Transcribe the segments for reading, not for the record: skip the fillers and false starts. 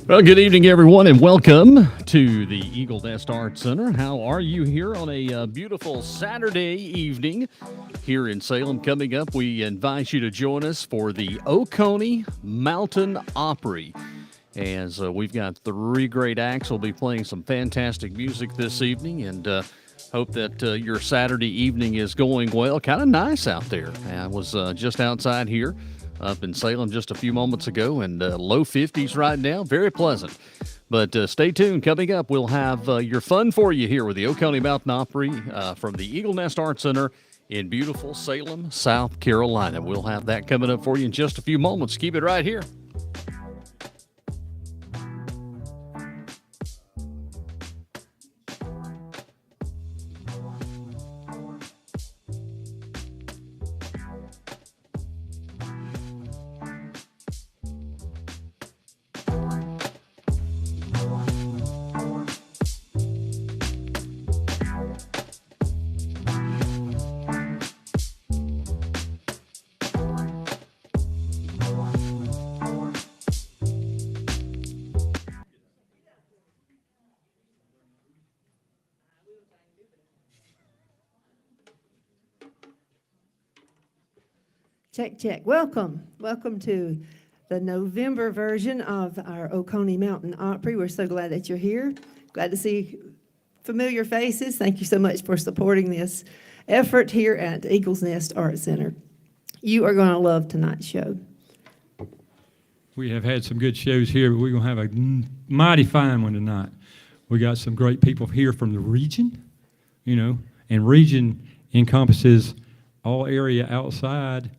Well, good evening, everyone, and welcome to the Eaglesnest Art Center. How are you here on a beautiful Saturday evening here in Salem? Coming up, we invite you to join us for the Oconee Mountain Opry. As we've got three great acts, we'll be playing some fantastic music this evening, and hope that your Saturday evening is going well. Kind of nice out there. I was just outside here up in Salem just a few moments ago, and low 50s right now. Very pleasant. But stay tuned. Coming up, we'll have your fun for you here with the Oconee Mountain Opry from the Eaglesnest Art Center in beautiful Salem, South Carolina. We'll have that coming up for you in just a few moments. Keep it right here. Check, check. Welcome. Welcome to the November version of our Oconee Mountain Opry. We're so glad that you're here. Glad to see familiar faces. Thank you so much for supporting this effort here at Eaglesnest Art Center. You are going to love tonight's show. We have had some good shows here, but we're going to have a mighty fine one tonight. We got some great people here from the region, and region encompasses all area outside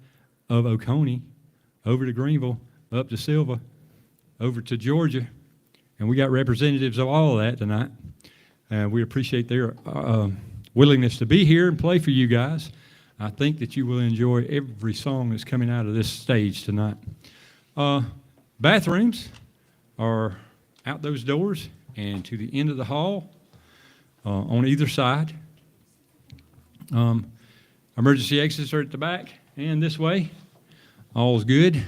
of Oconee, over to Greenville, up to Silva, over to Georgia, and we got representatives of all of that tonight. We appreciate their willingness to be here and play for you guys. I think that you will enjoy every song that's coming out of this stage tonight. Bathrooms are out those doors and to the end of the hall on either side. Emergency exits are at the back and this way. All's good.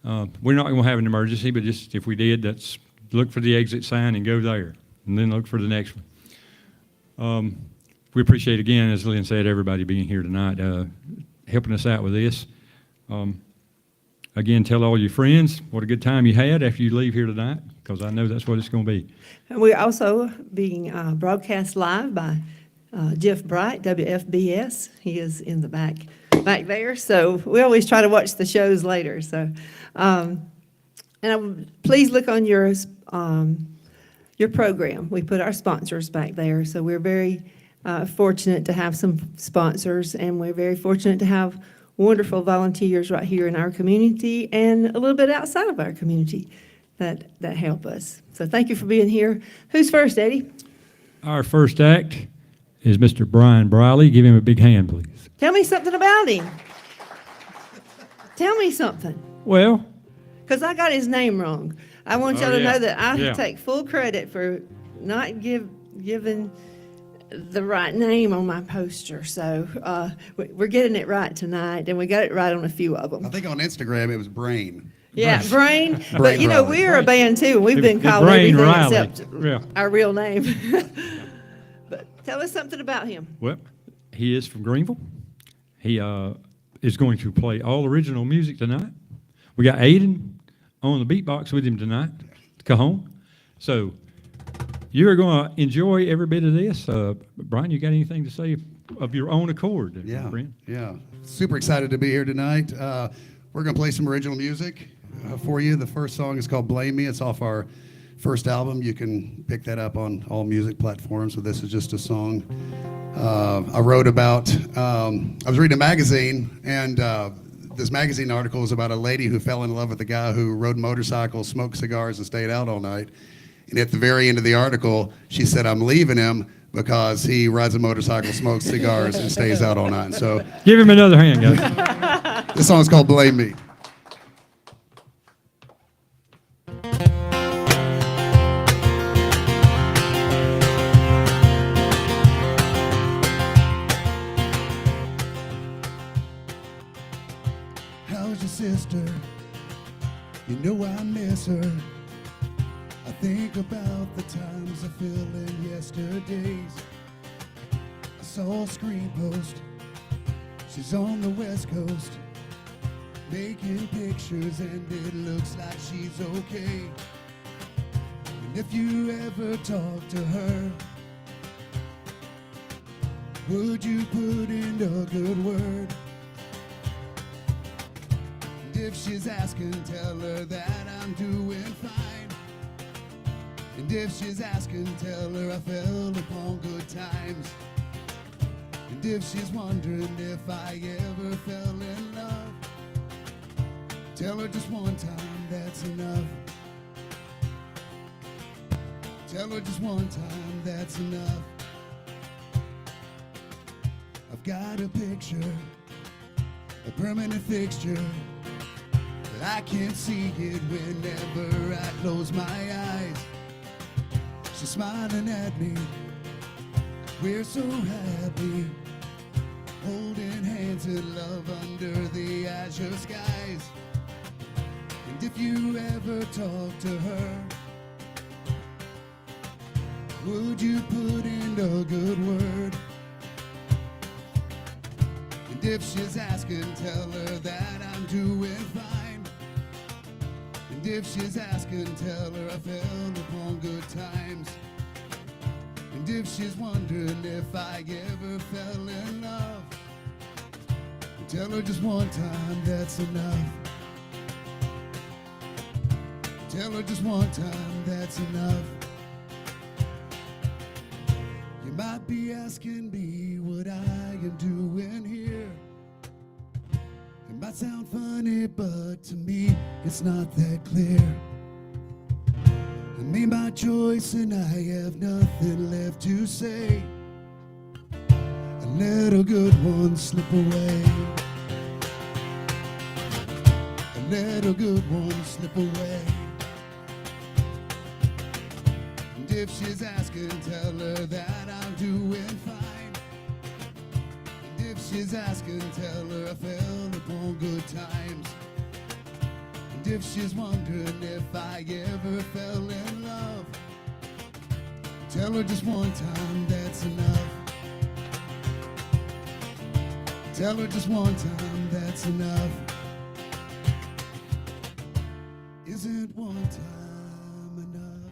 We're not going to have an emergency, but just if we did, that's look for the exit sign and go there, and then look for the next one. We appreciate, again, as Lynn said, everybody being here tonight, helping us out with this. Again, tell all your friends what a good time you had after you leave here tonight, because I know that's what it's going to be. And we're also being broadcast live by Jeff Bright, WFBS. He is in the back there. So we always try to watch the shows later. So, please look on your program. We put our sponsors back there. So we're very fortunate to have some sponsors, and we're very fortunate to have wonderful volunteers right here in our community and a little bit outside of our community that help us. So thank you for being here. Who's first, Eddie? Our first act is Mr. Brian Briley. Give him a big hand, please. Tell me something about him. Tell me something. Well, because I got his name wrong. I want y'all to know that I take full credit for not giving the right name on my poster. So we're getting it right tonight, and we got it right on a few of them. I think on Instagram it was Brain. Yeah, Brain. But Brain Riley. We're a band too. We've been called Brain everything Riley. except our real name. But tell us something about him. Well, he is from Greenville. He is going to play all original music tonight. We got Aiden on the beatbox with him tonight, Cajon. So you're going to enjoy every bit of this. Brian, you got anything to say of your own accord? Yeah. Super excited to be here tonight. We're going to play some original music for you. The first song is called Blame Me. It's off our first album. You can pick that up on all music platforms. So this is just a song I wrote about. I was reading a magazine, and this magazine article is about a lady who fell in love with a guy who rode motorcycles, smoked cigars, and stayed out all night. And at the very end of the article, she said, "I'm leaving him because he rides a motorcycle, smokes cigars, and stays out all night." So give him another hand, guys. This song is called Blame Me. How's your sister? You know I miss her. think about the times I fell in yesterdays. I saw a screen post. She's on the West Coast, making pictures, and it looks like she's okay. And if you ever talk to her, would you put in a good word? And if she's asking, tell her that I'm doing fine. And if she's asking, tell her I fell upon good times. And if she's wondering if I ever fell in love, tell her just one time, that's enough. Tell her just one time, that's enough. I've got a picture, a permanent fixture, but I can't see it whenever I close my eyes. She's smiling at me, we're so happy, holding hands in love under the azure skies. And if you ever talk to her, would you put in a good word? And if she's asking, tell her that I'm doing fine. And if she's asking, tell her I fell upon good times. And if she's wondering if I ever fell in love, tell her just one time, that's enough. Tell her just one time, that's enough. You might be asking me what I am doing here. It might sound funny, but to me, it's not that clear. I made my choice and I have nothing left to say. I let a good one slip away. I let a good one slip away. And if she's asking, tell her that I'm doing fine. And if she's asking, tell her I fell upon good times. And if she's wondering if I ever fell in love, tell her just one time, that's enough. Tell her just one time, that's enough. Isn't one time enough?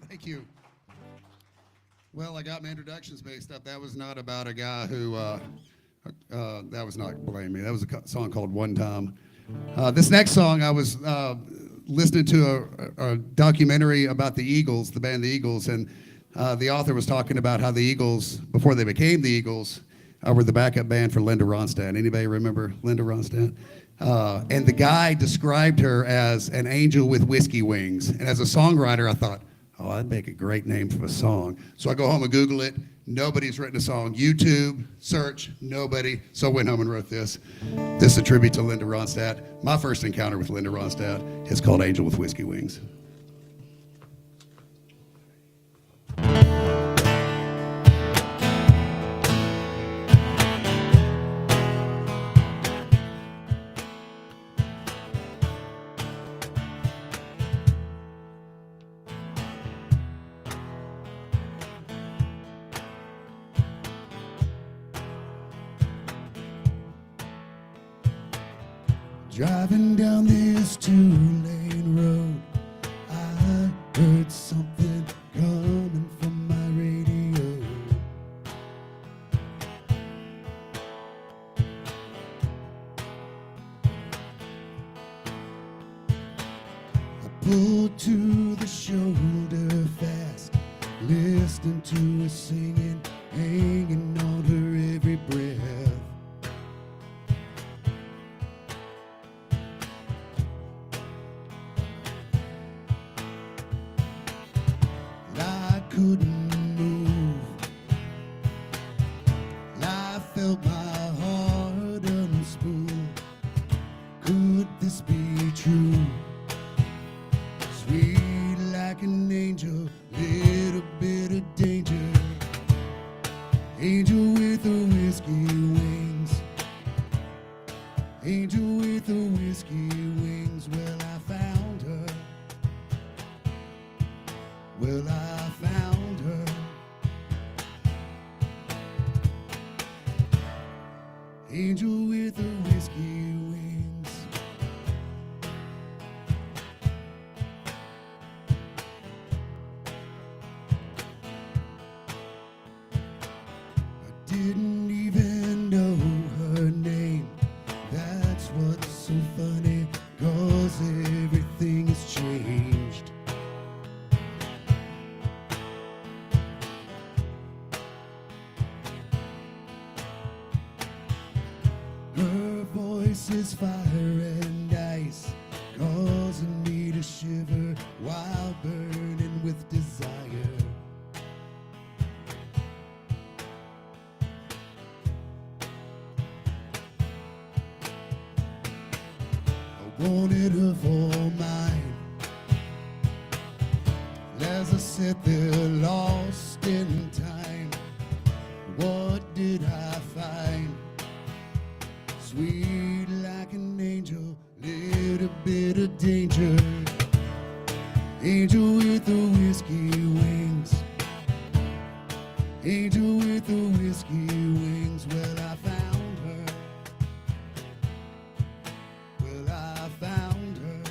Thank you. Well, I got my introductions based up. That was not about a guy who, that was not Blame Me. That was a song called One Time. This next song, I was listening to a documentary about the Eagles, the band The Eagles, and the author was talking about how the Eagles, before they became the Eagles, were the backup band for Linda Ronstadt. Anybody remember Linda Ronstadt? And the guy described her as an angel with whiskey wings. And as a songwriter, I thought, oh, that'd make a great name for a song. So I go home and Google it. Nobody's written a song. YouTube, search, nobody. So I went home and wrote this. This is a tribute to Linda Ronstadt. My first encounter with Linda Ronstadt is called Angel with Whiskey Wings. Driving down this two-lane road, I heard something coming from my radio. I pulled to the shoulder fast, listening to her singing, hanging on her every breath. Couldn't move. I felt my heart unspool. Could this be true? Sweet like an angel, little bit of danger. Angel with her whiskey wings. Angel with her whiskey wings. angel with the whiskey wings. I didn't even know her name. That's what's so funny, 'cause everything has changed. Her voice is fire and ice, causing me to shiver while burning with desire. I wanted her for mine. As I sat there lost in time, what did I find? Sweet like an angel, little bit of danger. Angel with the whiskey wings. Angel with the whiskey wings. Well, I found her. Well, I found her.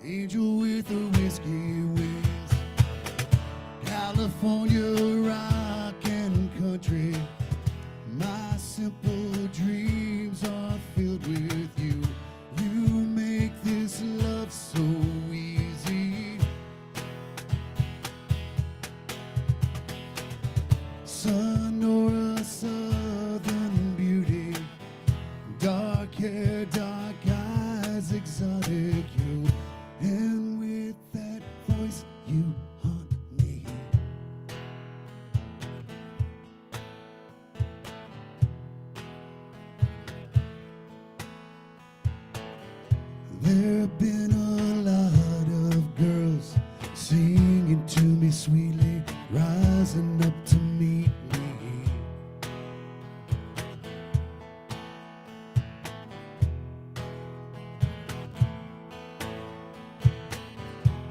Angel with the whiskey wings. California rock and country. My simple dreams are filled with you. You make this love so easy. Sonora, southern beauty. Dark hair, dark eyes, exotic you. And with that voice, you haunt me. There have been a lot of girls singing to me sweetly, rising up to meet me.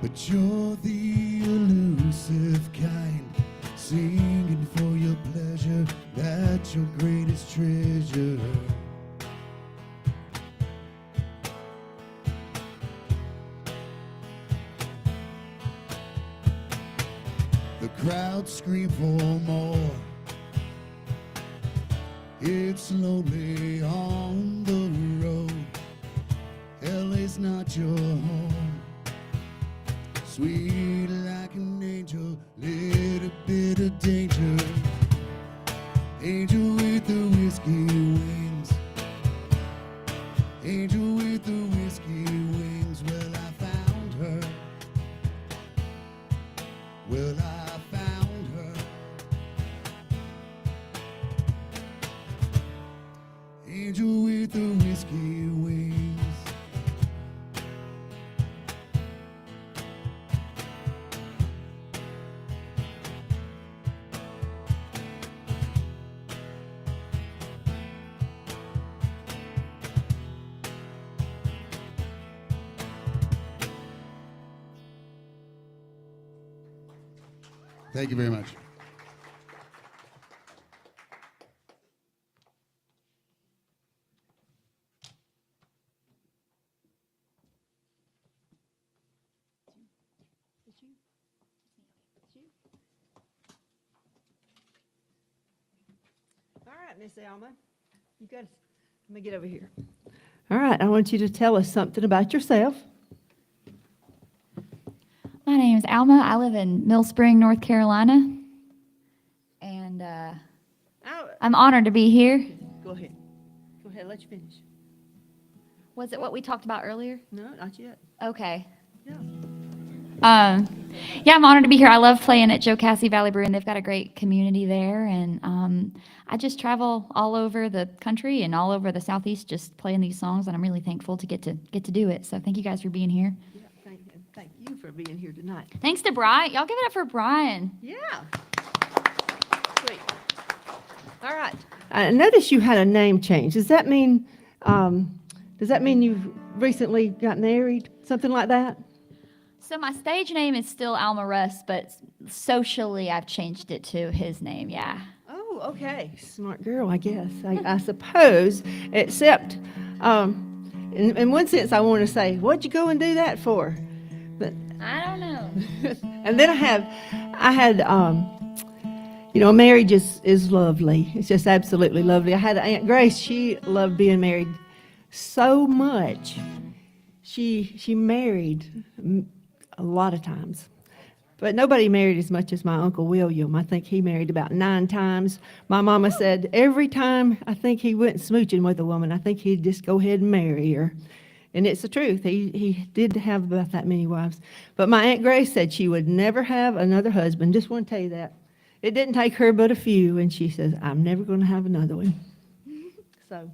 But you're the elusive kind, singing for your pleasure, that's your greatest treasure. The crowd scream for more. It's lonely on the road. LA's not your home. Sweet like an angel, little bit of danger. Angel with the whiskey wings. Angel with the whiskey wings. Well, I found her. Well, I found her. Angel with the whiskey wings. Thank you very much. All right, Miss Alma, you got. Let me get over here. All right, I want you to tell us something about yourself. My name is Alma. I live in Mill Spring, North Carolina, and I'm honored to be here. Go ahead. Go ahead. Let you finish. Was it what we talked about earlier? No, not yet. Okay. Yeah. Yeah, I'm honored to be here. I love playing at Joe Cassie Valley Brew, and they've got a great community there. And I just travel all over the country and all over the Southeast, just playing these songs. And I'm really thankful to get to do it. So thank you guys for being here. Yeah. Thank you for being here tonight. Thanks to Brian. Y'all give it up for Brian. Yeah. Sweet. All right. I noticed you had a name change. Does that mean you recently got married? Something like that? So my stage name is still Alma Russ, but socially, I've changed it to his name, yeah. Oh, okay. Smart girl, I guess. I suppose, except in one sense, I want to say, what'd you go and do that for? But I don't know. and then I had marriage is lovely. It's just absolutely lovely. I had Aunt Grace. She loved being married so much. She married a lot of times. But nobody married as much as my Uncle William. I think he married about 9 times. My mama said every time I think he went smooching with a woman, I think he'd just go ahead and marry her. And it's the truth. He did have about that many wives. But my Aunt Grace said she would never have another husband. Just want to tell you that. It didn't take her but a few, and she says, I'm never going to have another one. So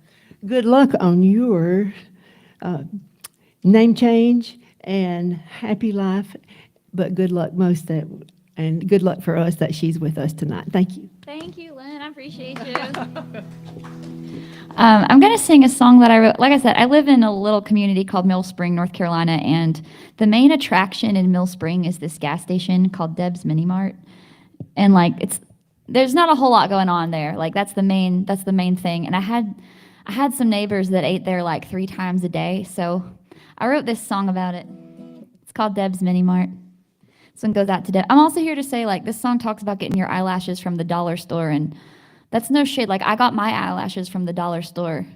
good luck on your name change and happy life. But good luck and good luck for us that she's with us tonight. Thank you. Thank you, Lynn. I appreciate you. I'm going to sing a song that I wrote. Like I said, I live in a little community called Mill Spring, North Carolina, and the main attraction in Mill Spring is this gas station called Deb's Mini Mart. And there's not a whole lot going on there. Like that's the main thing. And I had some neighbors that ate there like 3 times a day. So I wrote this song about it. It's called Deb's Mini Mart. This one goes out to Deb. I'm also here to say, this song talks about getting your eyelashes from the dollar store, and that's no shade. I got my eyelashes from the dollar store,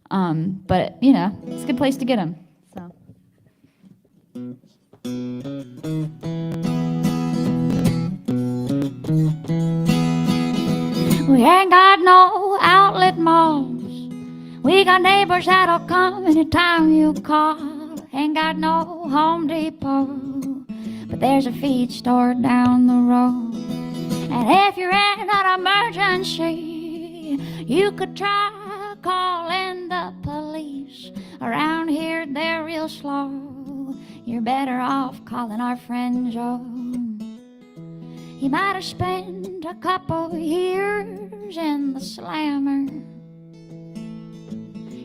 but it's a good place to get them. So. We ain't got no outlet malls. We got neighbors that'll come anytime you call. Ain't got no Home Depot, but there's a feed store down the road. And if you're in an emergency, you could try calling the police. Around here they're real slow. You're better off calling our friend Joe. He might have spent a couple years in the slammer.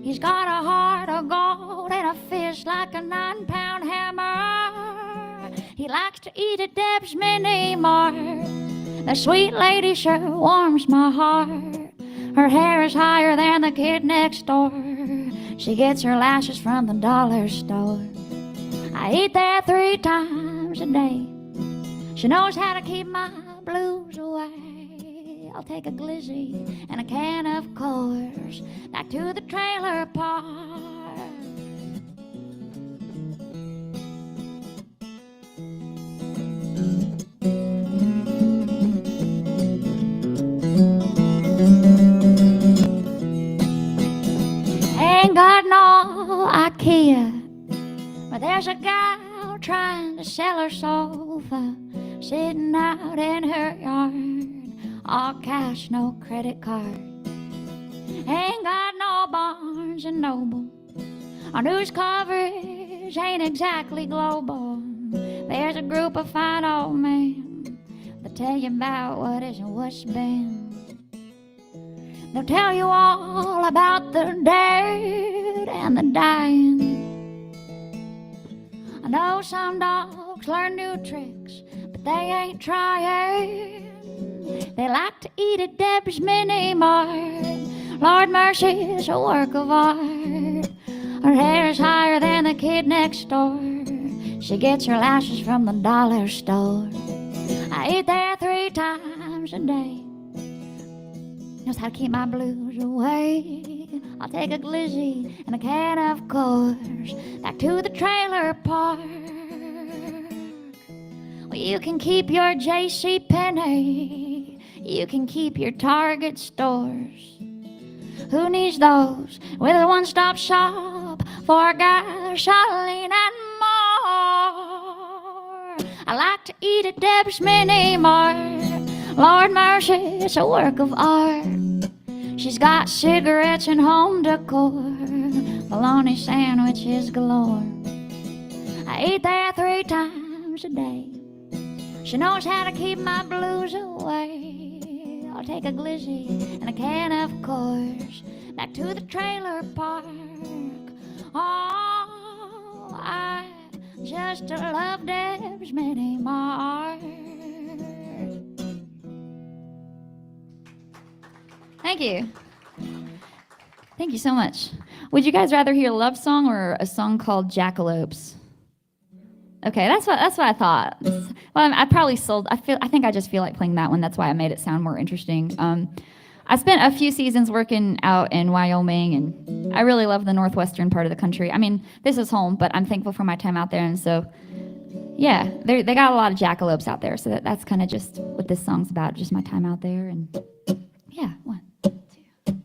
He's got a heart of gold and a fist like a 9-pound hammer. He likes to eat at Deb's Mini Mart. The sweet lady sure warms my heart. Her hair is higher than the kid next door. She gets her lashes from the dollar store. I eat there 3 times a day. She knows how to keep my blues away. I'll take a glizzy and a can of Coors back to the trailer park. Ain't got no IKEA, but there's a gal trying to sell her sofa, sitting out in her yard, all cash, no credit card. Ain't got no Barnes and Noble. Our news coverage ain't exactly global. There's a group of fine old men that tell you about what is and what's been. They'll tell you all about the dead and the dying. I know some dogs learn new tricks, but they ain't trying. They like to eat at Deb's Mini Mart. Lord mercy, it's a work of art. Her hair is higher than the kid next door. She gets her lashes from the dollar store. I eat there 3 times a day. Knows how to keep my blues away. I'll take a glizzy and a can of Coors back to the trailer park. Well, you can keep your J.C. Penney. You can keep your Target stores. Who needs those with a one-stop shop for gasoline and more? I like to eat at Deb's Mini Mart. Lord mercy, it's a work of art. She's got cigarettes and home decor, bologna sandwiches galore. I eat there 3 times a day. She knows how to keep my blues away. I'll take a glizzy and a can of Coors back to the trailer park. Oh, I just love Deb's Mini Mart. Thank you. Thank you so much. Would you guys rather hear a love song or a song called Jackalopes? Okay, that's what I thought. Well, I probably sold. I think I just feel like playing that one. That's why I made it sound more interesting. I spent a few seasons working out in Wyoming, and I really love the northwestern part of the country. I mean, this is home, but I'm thankful for my time out there, and so yeah, they got a lot of jackalopes out there. So that's kind of just what this song's about. Just my time out there, and yeah, 1, 2, 3.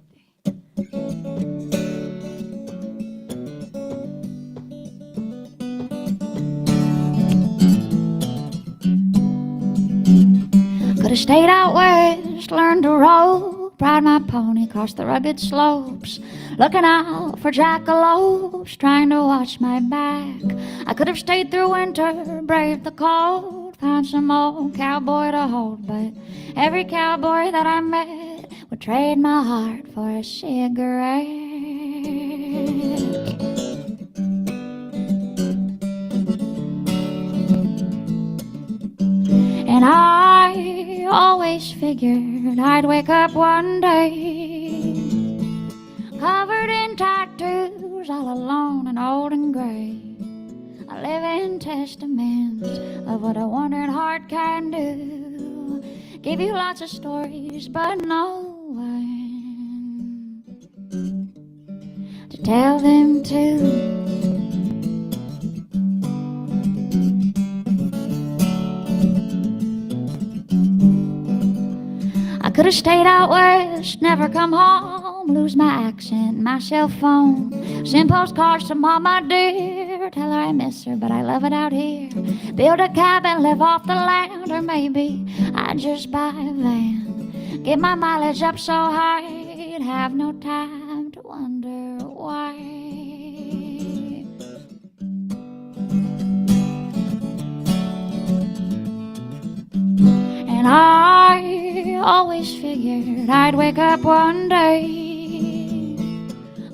Could have stayed out west, learned to roll, ride my pony across the rugged slopes, looking out for jackalopes, trying to watch my back. I could have stayed through winter, braved the cold, found some old cowboy to hold, but every cowboy that I met would trade my heart for a cigarette. And I always figured I'd wake up one day covered in tattoos, all alone and old and gray, a living testament of what a wandering heart can do. Give you lots of stories, but no one to tell them to. I could have stayed out west, never come home, lose my accent, my cell phone, send postcards to Mama dear, tell her I miss her, but I love it out here. Build a cabin, live off the land, or maybe I'd just buy a van. Get my mileage up so high, I'd have no time to wonder why. And I always figured I'd wake up one day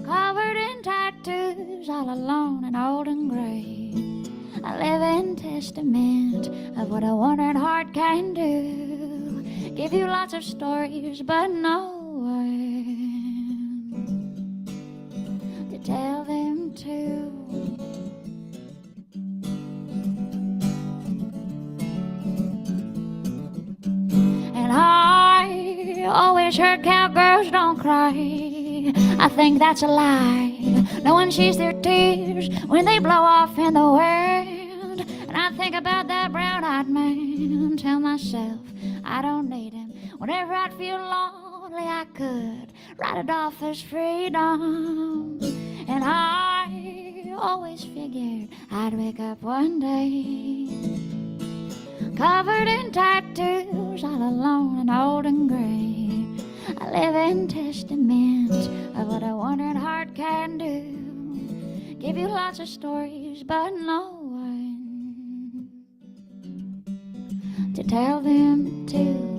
covered in tattoos, all alone and old and gray, a living testament of what a wandering heart can do. Give you lots of stories, but no one to tell them to. And I always heard cowgirls don't cry. I think that's a lie. No one sees their tears when they blow off in the wind. And I think about that brown-eyed man, tell myself I don't need him. Whenever I'd feel lonely, I could write it off as freedom. And I always figured I'd wake up one day covered in tattoos, all alone and old and gray, a living testament of what a wandering heart can do. Give you lots of stories, but no one to tell them to.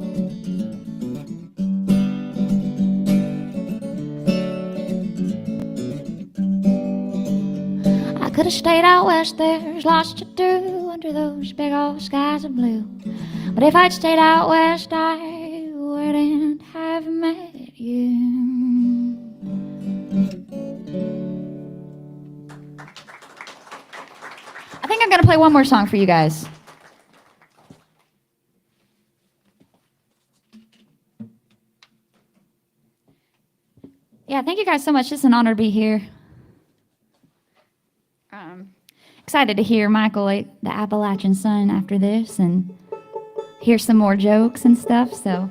I could have stayed out west, there's lots to do under those big old skies of blue. But if I'd stayed out west, I wouldn't have met you. I think I'm gonna play one more song for you guys. Yeah, thank you guys so much. It's an honor to be here. Excited to hear Michael, the Appalachian Sun, after this, and hear some more jokes and stuff. So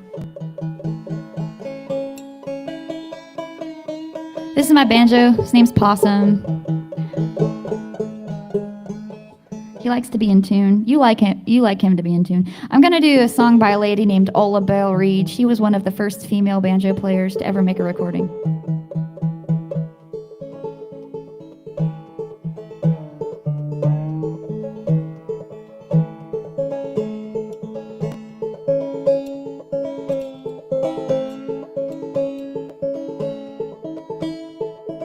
this is my banjo. His name's Possum. He likes to be in tune. You like him to be in tune. I'm gonna do a song by a lady named Ola Belle Reed. She was one of the first female banjo players to ever make a recording.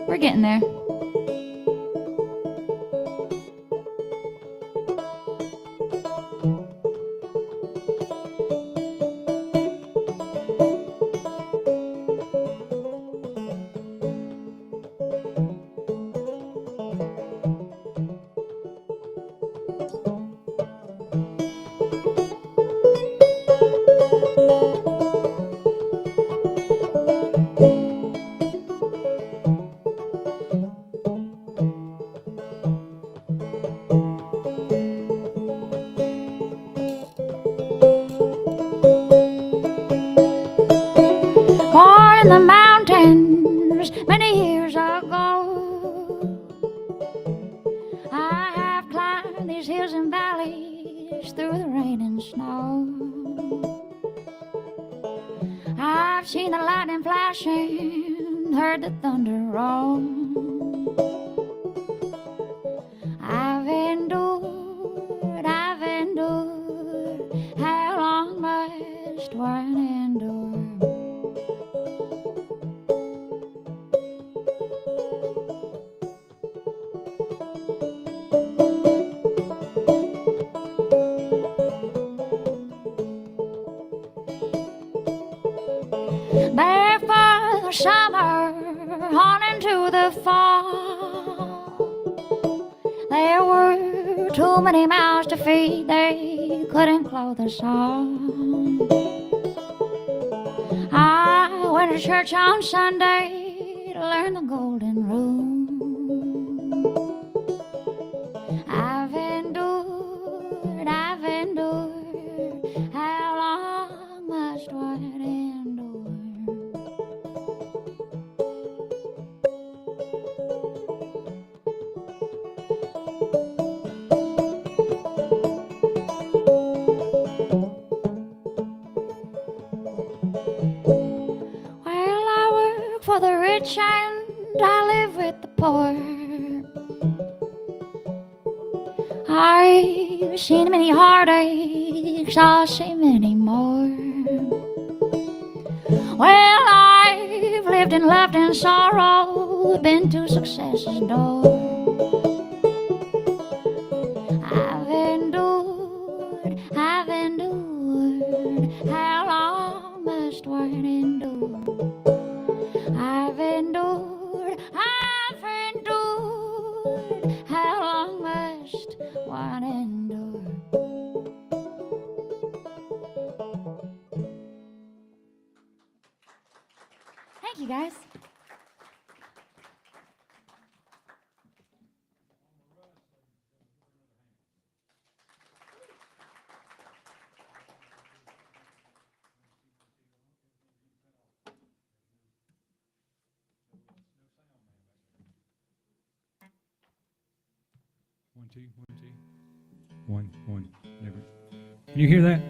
We're getting there. in the mountains many years ago. I have climbed these hills and valleys through the rain and snow. I've seen the lightning flashing, heard the thunder roll. I've endured, how long must one endure? Back for the summer, on into the fall. There were too many mouths to feed, they couldn't clothe us all. I went to church on Sunday to learn the golden rule. I've endured, how long must one endure? Well, I work for the rich and I live with the poor. I've seen many heartaches, I'll see many more. Well, I've lived and loved in sorrow, been to success's door. I've endured, how long must one endure? I've endured, how long must one endure? Thank you, guys. One, two, 1, 2. 1, 1. Never. Can you hear that?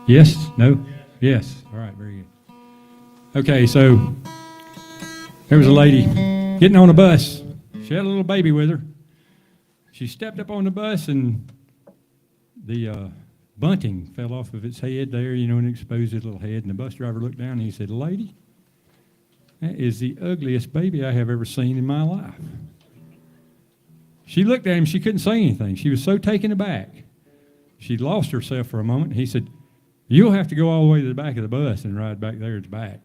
Yes? No? Yes. All right, very good. Okay, so there was a lady getting on a bus. She had a little baby with her. She stepped up on the bus and the bunting fell off of its head there, and exposed its little head. And the bus driver looked down and he said, "Lady, that is the ugliest baby I have ever seen in my life." She looked at him. She couldn't say anything. She was so taken aback. She lost herself for a moment. He said, "You'll have to go all the way to the back of the bus and ride back there at the back."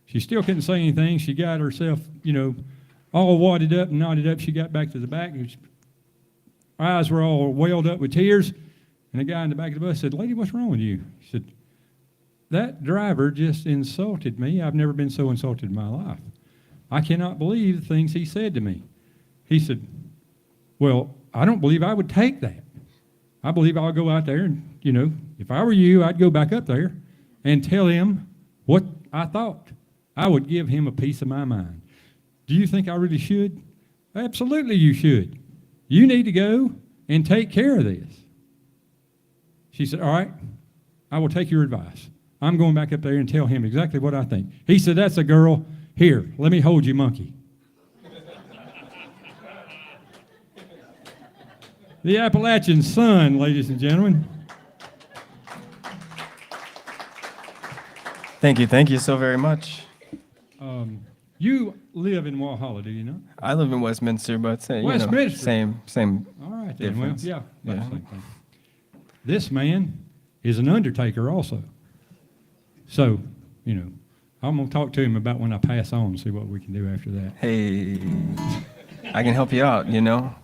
She still couldn't say anything. She got herself, all wadded up and knotted up. She got back to the back. Her eyes were all welled up with tears. And the guy in the back of the bus said, "Lady, what's wrong with you?" She said, "That driver just insulted me. I've never been so insulted in my life. I cannot believe the things he said to me." He said, "Well, I don't believe I would take that. I believe I'll go out there and, if I were you, I'd go back up there and tell him what I thought. I would give him a piece of my mind." Do you think I really should? Absolutely you should. You need to go and take care of this. She said, "All right, I will take your advice. I'm going back up there and tell him exactly what I think." He said, "That's a girl. Here, let me hold you, monkey." The Appalachian sun, ladies and gentlemen. Thank you so very much. You live in Walhalla, do you know? I live in Westminster, but Westminster. Same. All right, then. Well, Difference. yeah. Yeah. Same thing. This man is an undertaker also. So, I'm going to talk to him about when I pass on, see what we can do after that. Hey, I can help you out.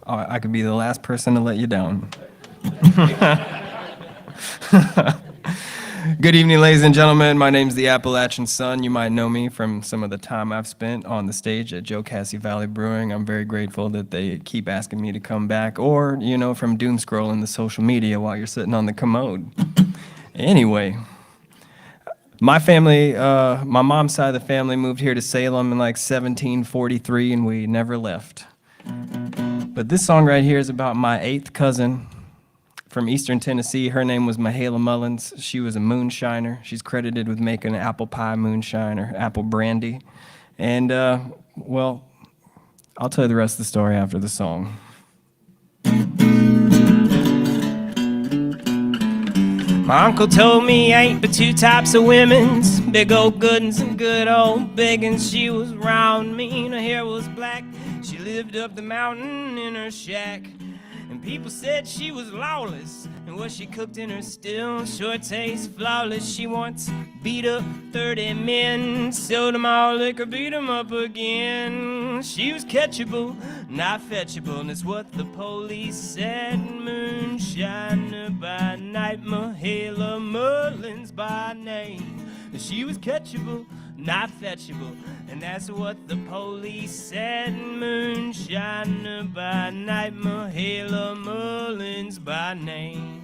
I could be the last person to let you down. Good evening, ladies and gentlemen. My name's the Appalachian Sun. You might know me from some of the time I've spent on the stage at Jocassee Valley Brewing. I'm very grateful that they keep asking me to come back, or, from doom scrolling the social media while you're sitting on the commode. Anyway, My family, my mom's side of the family moved here to Salem in like 1743, and we never left. But this song right here is about my 8th cousin from Eastern Tennessee. Her name was Mahala Mullins. She was a moonshiner. She's credited with making apple pie moonshine or apple brandy. And, well, I'll tell you the rest of the story after the song. My uncle told me ain't but 2 types of women's, big old good uns and good old biggins. She was round, mean, her hair was black. She lived up the mountain in her shack, and people said she was lawless, and what she cooked in her still sure tastes flawless. She once beat up 30 men, sold them all liquor, beat them up again. She was catchable, not fetchable, and it's what the police said. Moonshiner by night, Mahala Mullins by name. She was catchable, not fetchable, and that's what the police said. Moonshiner by night, Mahala Mullins by name.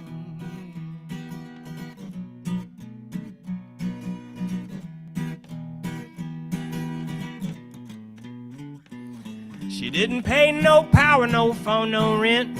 She didn't pay no power, no phone, no rent.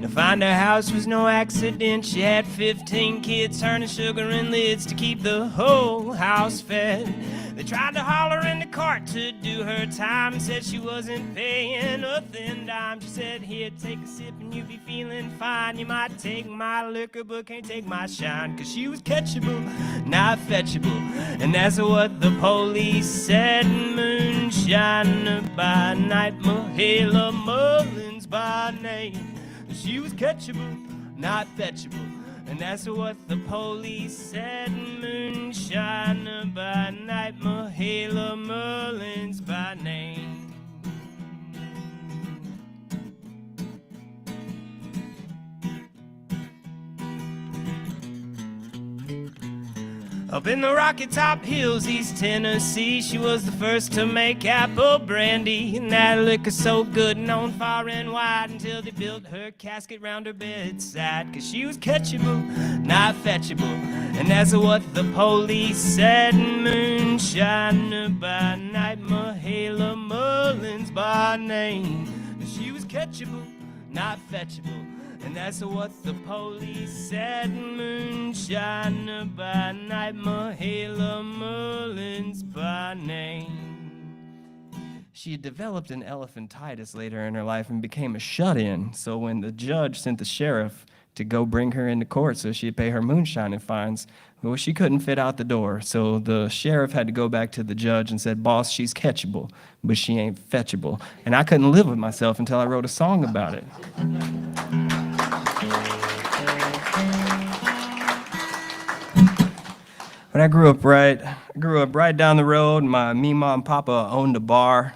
To find her house was no accident. She had 15 kids turning sugar in lids to keep the whole house fed. They tried to haul her in the cart to do her time, said she wasn't paying a thin dime. She said, here, take a sip and you'll be feeling fine. You might take my liquor but can't take my shine. Cause she was catchable, not fetchable, and that's what the police said. Moonshiner by night, Mahala Mullins by name. She was catchable, not fetchable, and that's what the police said. Moonshiner by night, Mahala Mullins by name. Up in the Rocky Top Hills, East Tennessee, she was the first to make apple brandy. And that liquor so good, known far and wide, until they built her casket round her bedside. Cause she was catchable, not fetchable, and that's what the police said. Moonshiner by night, Mahala Mullins by name. She was catchable, not fetchable, and that's what the police said. Moonshiner by night, Mahala Mullins by name. She had developed an elephantitis later in her life and became a shut-in. So when the judge sent the sheriff to go bring her into court so she'd pay her moonshining fines, well, she couldn't fit out the door. So the sheriff had to go back to the judge and said, boss, she's catchable, but she ain't fetchable. And I couldn't live with myself until I wrote a song about it. But I grew up right down the road. Me, mom, and papa owned a bar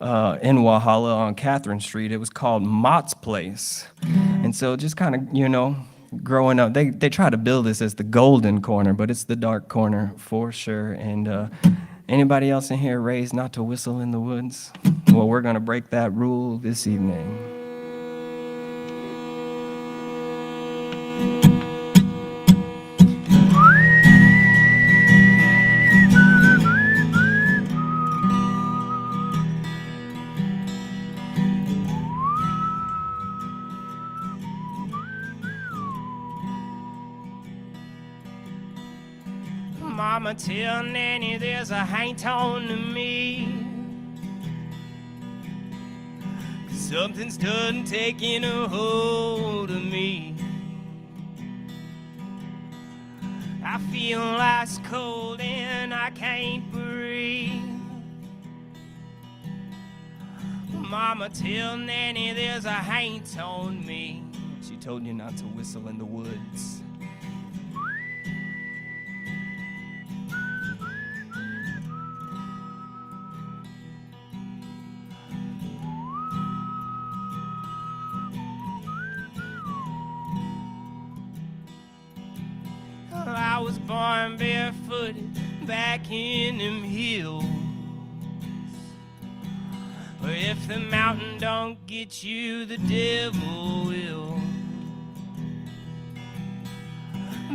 in Walhalla on Catherine Street. It was called Mott's Place. And so just kind of, growing up, they try to build this as the golden corner, but it's the dark corner for sure. And anybody else in here raised not to whistle in the woods? Well, we're going to break that rule this evening. Mama, tell Nanny there's a haint on to me. Something's done taking a hold of me. I feel ice cold and I can't breathe. Mama, tell Nanny there's a haint on me. She told you not to whistle in the woods. I was born barefooted back in them hills. But if the mountain don't get you, the devil will.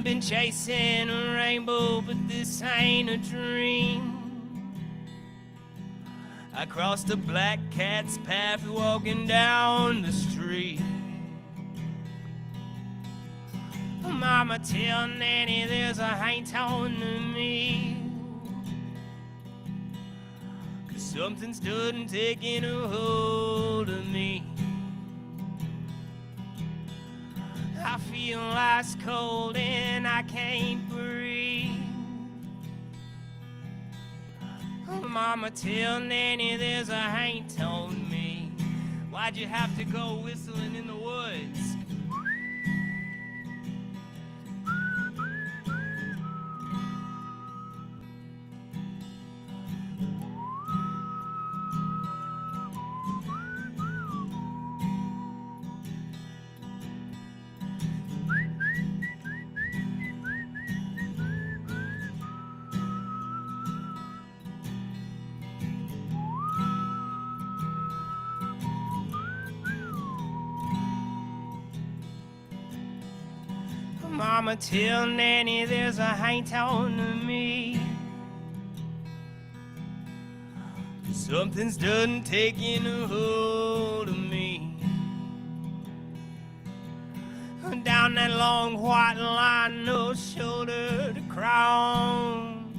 been chasing a rainbow, but this ain't a dream. I crossed a black cat's path walking down the street. Mama, tell Nanny there's a haint on me, 'cause something's done taking a hold of me. I feel ice cold and I can't breathe. Mama, tell Nanny there's a haint on me. Why'd you have to go whistling in the woods? Mama, tell Nanny there's a haint on me. Something's done taking a hold of me. Down that long white line, no shoulder to cry on.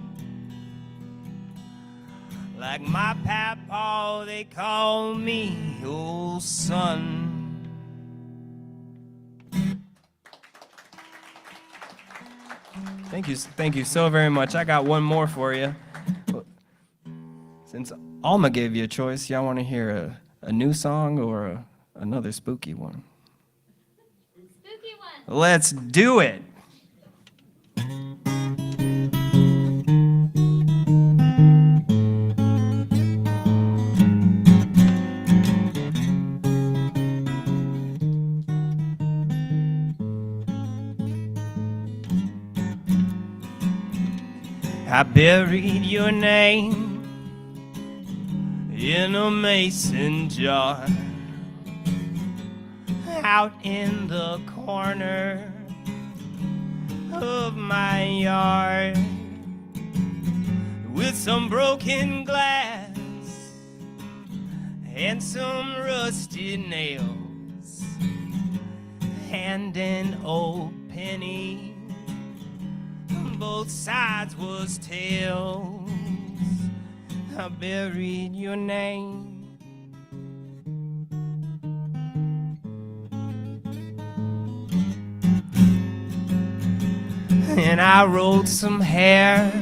Like my papa, they call me old son. Thank you so very much. I got one more for you. Since Alma gave you a choice, y'all want to hear a new song or another spooky one? Spooky one. Let's do it. I buried your name in a mason jar out in the corner of my yard, with some broken glass and some rusty nails and an old penny. Both sides was tails. I buried your name. And I rolled some hair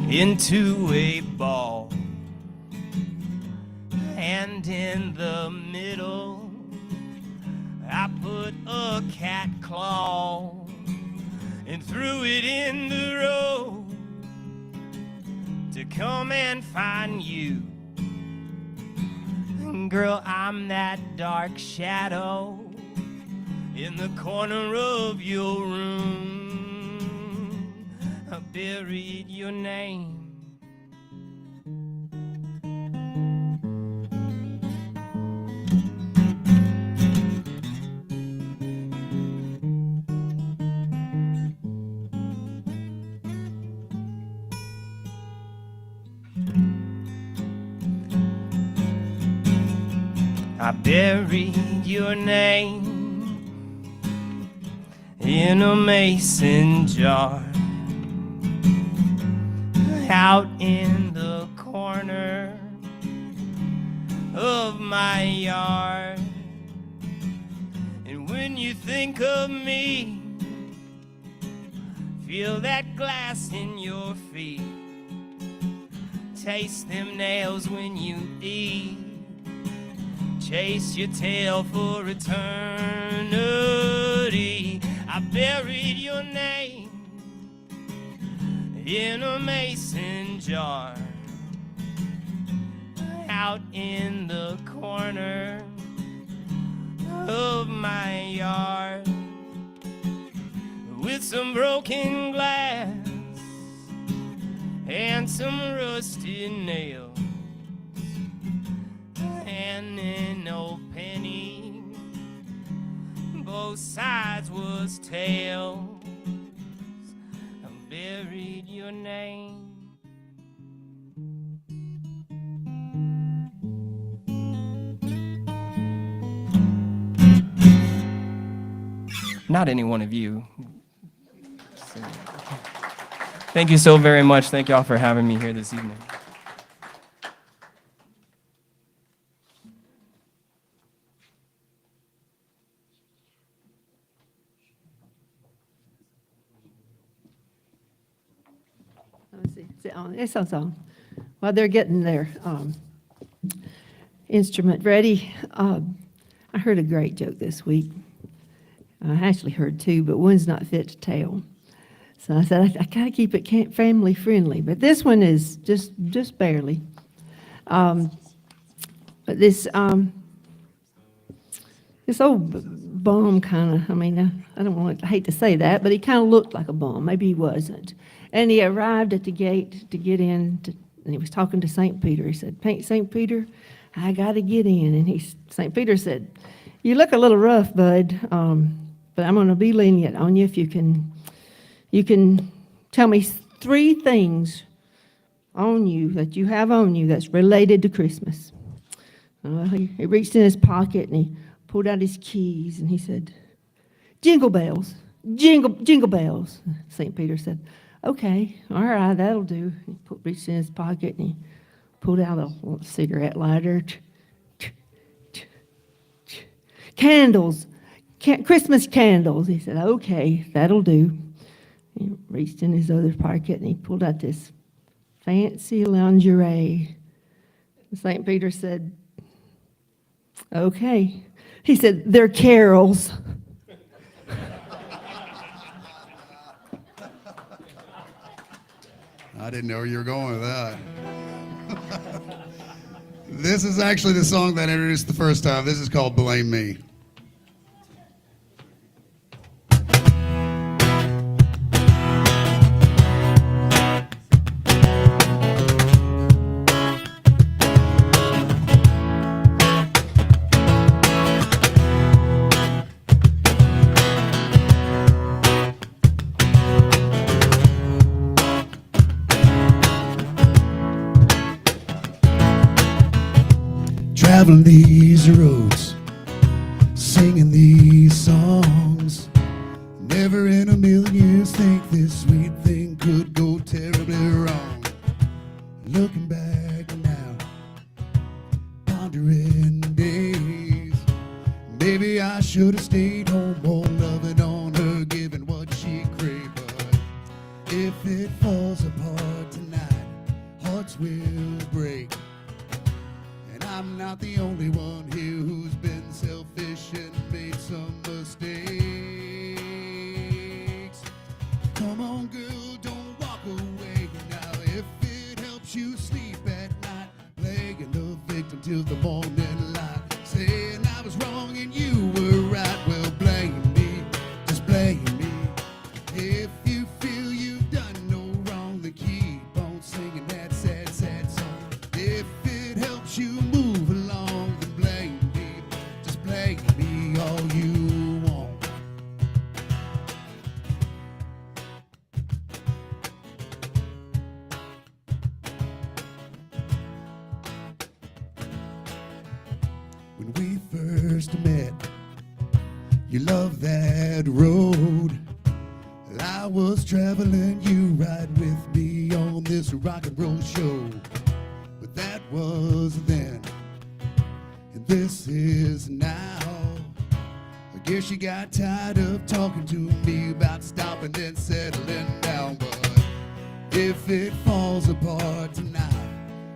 into a ball, and in the middle I put a cat claw and threw it in the road to come and find you. Girl, I'm that dark shadow in the corner of your room. I buried your name. I buried your name in a mason jar out in the corner of my yard. And when you think of me, feel that glass in your feet, taste them nails when you eat, chase your tail for eternity. I buried your name in a mason jar out in the corner of my yard, with some broken glass and some rusty nails and an old penny. both sides was tails. I buried your name. Not any one of you. Thank you so very much. Thank y'all for having me here this evening. Let me see. It's on. While they're getting their instrument ready, I heard a great joke this week. I actually heard two, but one's not fit to tell. So I said, I gotta keep it family friendly, but this one is just barely. But this old bum kind of, I hate to say that, but he kind of looked like a bum. Maybe he wasn't. And he arrived at the gate to get in, and he was talking to St. Peter. He said, St. Peter, I gotta get in. And St. Peter said, you look a little rough, bud, but I'm gonna be lenient on you if you can tell me 3 things on you that you have on you that's related to Christmas. He reached in his pocket and he pulled out his keys and he said, jingle bells, jingle bells. St. Peter said, okay, all right, that'll do. He reached in his pocket and he pulled out a little cigarette lighter. Candles, Christmas candles. He said, okay, that'll do. He reached in his other pocket and he pulled out this fancy lingerie. St. Peter said, okay. He said, they're carols. I didn't know where you were going with that. This is actually the song that I introduced the first time. This is called Blame Me. Traveling these roads, singing these songs. Never in a million years think this sweet thing could go terribly wrong. Looking back now, pondering days. Maybe I should have stayed home, more loving on her, giving what she craved. But if it falls apart tonight, hearts will break. I'm not the only one here who's been selfish and made some mistakes. Come on, girl, don't walk away now. If it helps you sleep at night, playing the victim till the morning light, saying I was wrong and you were right. Well, blame me, just blame me. If you feel you've done no wrong, then keep on singing that sad, sad song. If it helps you move along, then blame me, just blame me all you want. When we first met, you loved that road. I was traveling, you ride with me on this rock and roll show. But that was then, and this is now. I guess you got tired of talking to me about stopping and settling down. But if it falls apart tonight,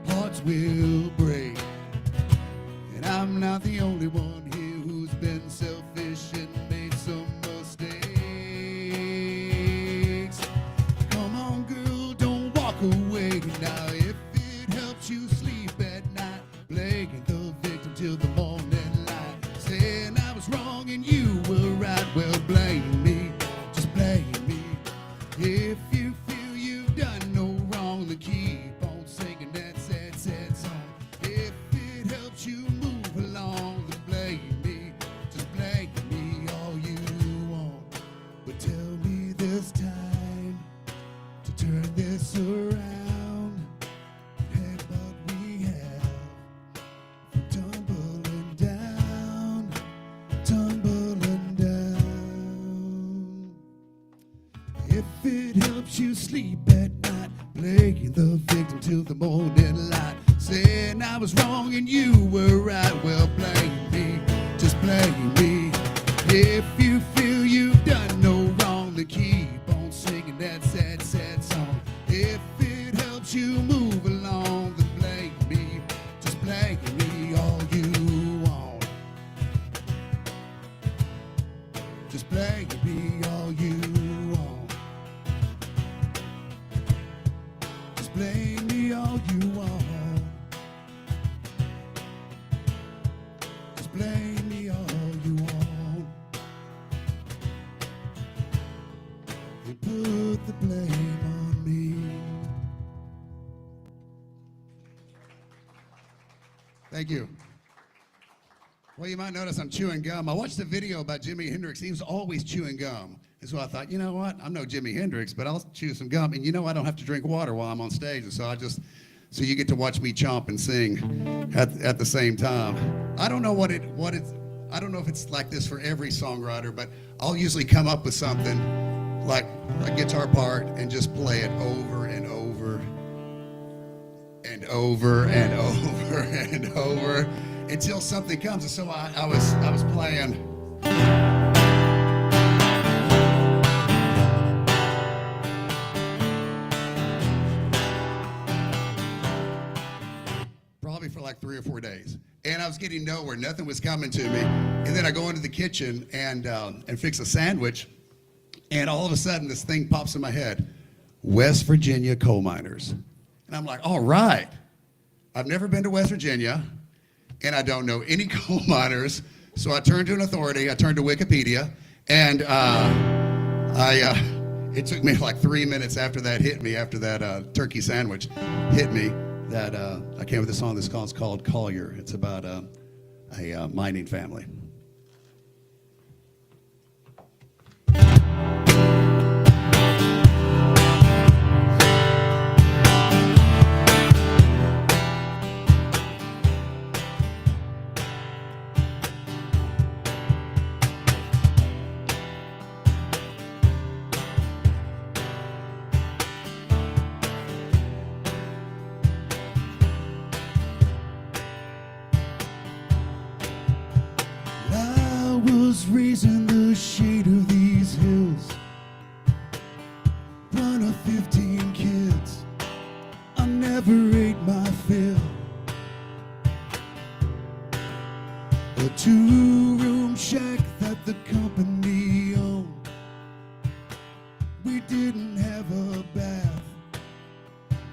hearts will break. And I'm not the only one here who's been selfish and made some mistakes. Come on, girl, don't walk away now. If it helps you sleep at night, playing the victim till the morning light, saying I was wrong and you were right. Well, blame me, just blame me. If you feel you've done no wrong, then keep on singing that sad, sad song. If it helps you move along, then blame me, just blame me all If it helps you sleep at night, playing the victim till the morning light, saying I was wrong and you were right, well, blame me, just blame me. If you feel you've done no wrong, then keep on singing that sad, sad song. If it helps you move along, then blame me, just blame me all you want. Just blame me all you want. Just blame me all you want. Just blame me all you want. You put the blame on me. Thank you. Well, you might notice I'm chewing gum. I watched a video about Jimi Hendrix. He was always chewing gum. And so I thought, you know what? I'm no Jimi Hendrix, but I'll chew some gum. And you know, I don't have to drink water while I'm on stage. And so so you get to watch me chomp and sing at the same time. I don't know I don't know if it's like this for every songwriter, but I'll usually come up with something like a guitar part and just play it over and over and over and over and over until something comes. And so I was playing. Probably for like 3 or 4 days. And I was getting nowhere. Nothing was coming to me. And then I go into the kitchen and fix a sandwich. And all of a sudden, this thing pops in my head. West Virginia coal miners. And I'm like, all right. I've never been to West Virginia, and I don't know any coal miners. So I turned to an authority. I turned to Wikipedia. And it took me like 3 minutes after that hit me, after that turkey sandwich hit me, that I came with a song that's called Collier. It's about a mining family. Raising the shade of these hills, one of 15 kids, I never ate my fill. A 2-room shack that the company owned. We didn't have a bath,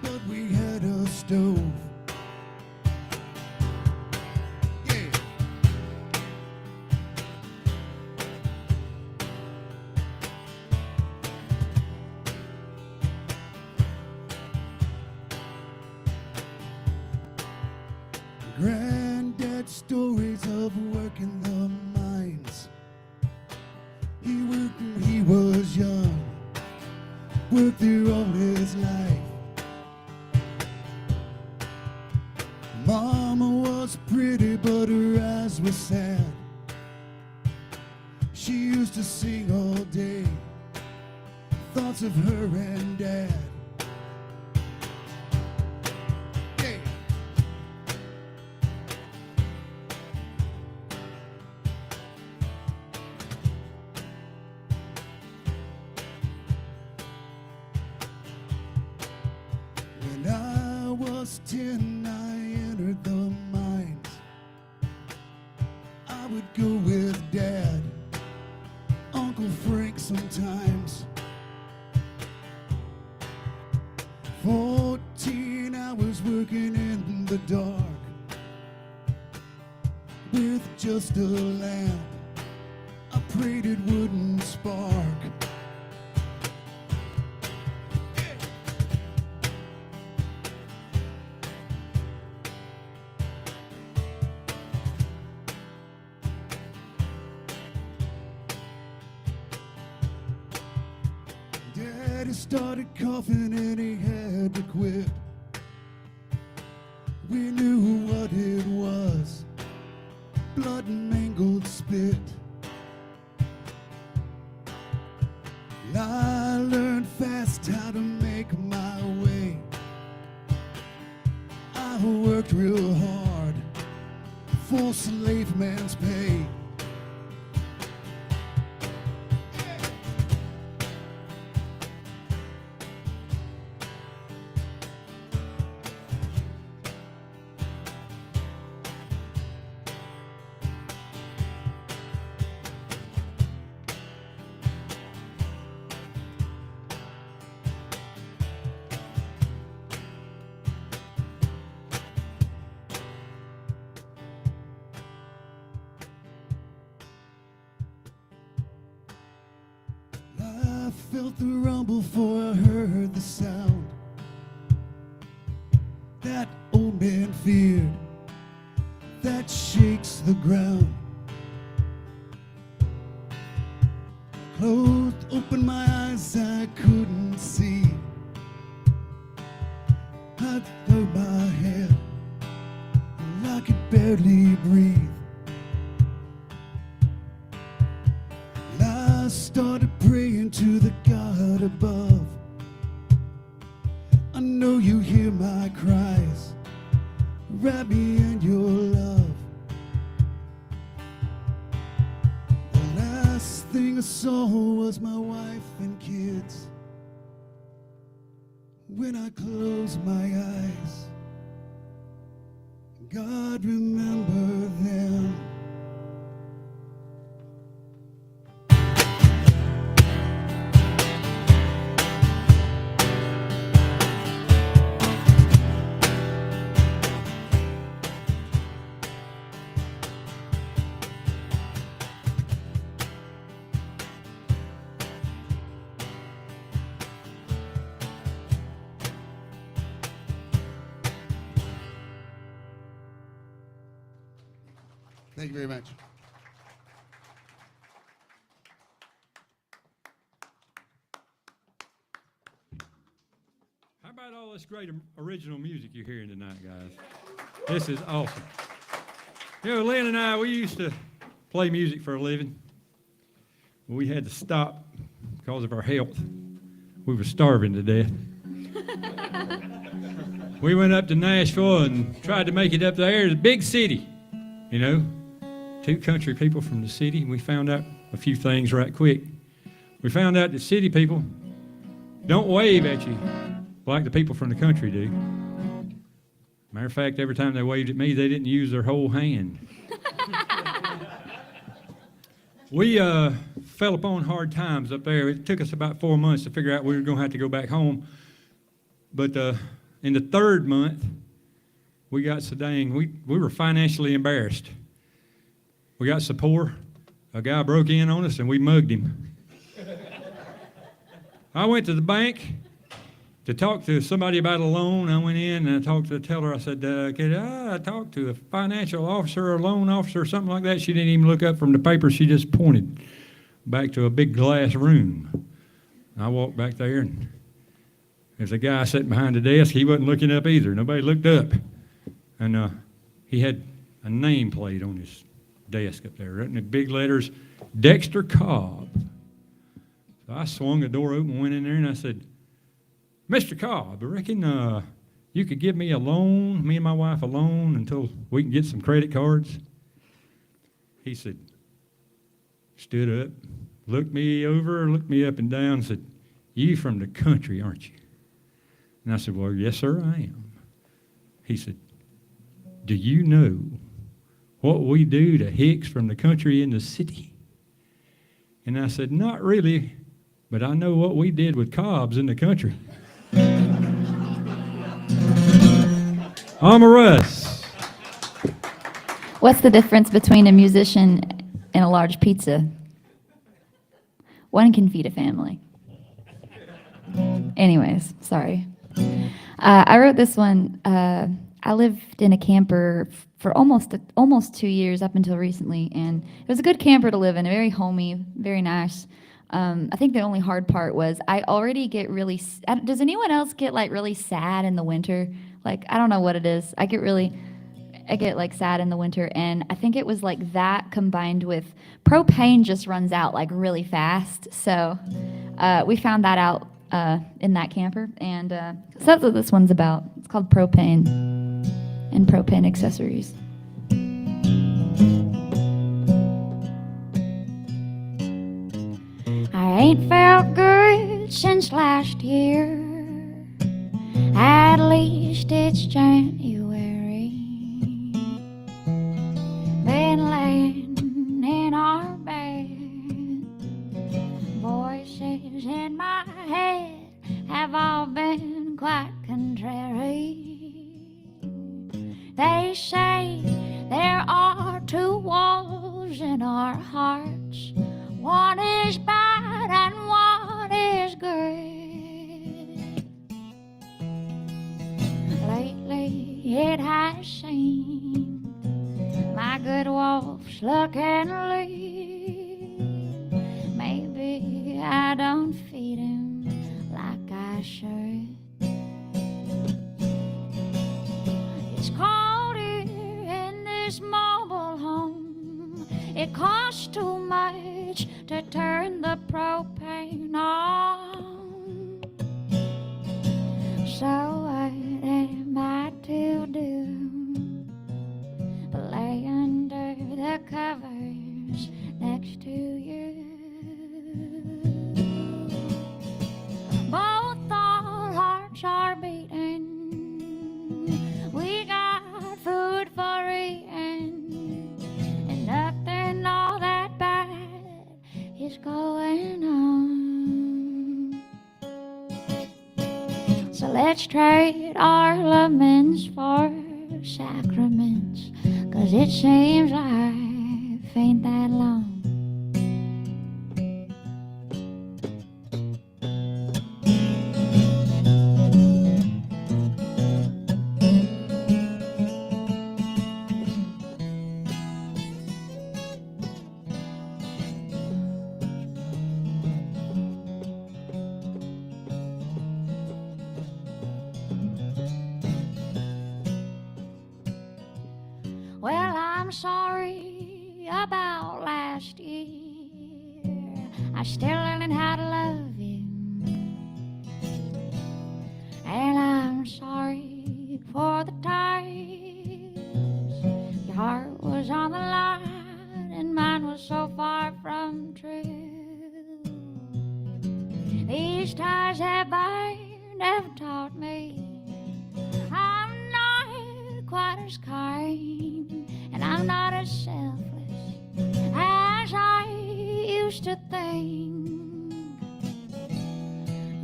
but we had a stove. Granddad stories of working the mines. He worked when he was young, worked there all his life. Mama was pretty, but her eyes were sad. She used to sing all day, thoughts of her and Dad. When I was 10, I entered the mines. I would go with Dad, Uncle Frank sometimes. 14 hours working in the dark with just a lamp. I prayed it wouldn't spark. Daddy started coughing and he had to quit. We knew what it was, blood and mangled spit. I learned asked how to make my way. I worked real hard for slave man's pay. I felt the rumble for I heard the sound that old man feared, that shakes the ground. Closed, opened my eyes, I couldn't see. I held my head, and I could barely breathe. I started praying to the God above. I know you hear my cries, wrap me in your love. The last thing I saw was my wife and kids. When I closed my eyes, God, remember them. Thank you very much. How about all this great original music you're hearing tonight, guys? This is awesome. You know, Lynn and I, we used to play music for a living. We had to stop because of our health. We were starving to death. We went up to Nashville and tried to make it up there. It's a big city, you know. 2 country people from the city, and we found out a few things right quick. We found out that city people don't wave at you like the people from the country do. Matter of fact, every time they waved at me, they didn't use their whole hand. We fell upon hard times up there. It took us about 4 months to figure out we were going to have to go back home. But in the 3rd month, we got so dang, we were financially embarrassed. We got so poor, a guy broke in on us and we mugged him. I went to the bank to talk to somebody about a loan. I went in and I talked to the teller. I said, could I talk to a financial officer or a loan officer or something like that? She didn't even look up from the paper. She just pointed back to a big glass room. I walked back there and there's a guy sitting behind the desk. He wasn't looking up either. Nobody looked up. And he had a nameplate on his desk up there, written in big letters, Dexter Cobb. So I swung the door open, went in there, and I said, Mr. Cobb, I reckon you could give me a loan, me and my wife a loan, until we can get some credit cards. He said, stood up, looked me over, looked me up and down, and said, you from the country, aren't you? And I said, well, yes, sir, I am. He said, do you know what we do to hicks from the country in the city? And I said, not really, but I know what we did with Cobbs in the country. I'm a Russ. What's the difference between a musician and a large pizza? One can feed a family. Anyways, sorry. I wrote this one. I lived in a camper for almost 2 years up until recently, and it was a good camper to live in, very homey, very nice. I think the only hard part was I already get really. Does anyone else get like really sad in the winter? Like, I don't know what it is. I get like sad in the winter, and I think it was like that combined with propane just runs out like really fast. So we found that out in that camper. And so that's what this one's about. It's called Propane and Propane Accessories. I ain't felt good since last year. At least it's January. Been laying in our bed. Voices in my head have all been quite contrary. They say there are two walls in our hearts. One is bad and one is good. Lately it has seemed my good wolf's looking lean. Maybe I don't feed him like I should. It's cold here in this mobile home. It costs too much to turn the propane on. So what am I to do but lay under the covers next to you? Both our hearts are beating. We got food for eating, and nothing all that bad is going on. So let's trade our laments for sacraments, 'cause it seems life ain't that long. Well, I'm sorry about last year. I'm still learning how to love you. And I'm sorry for the times your heart was on the line and mine was so far from true. These ties have burned, have taught me I'm not quite as kind, and I'm not as selfless as I used to think.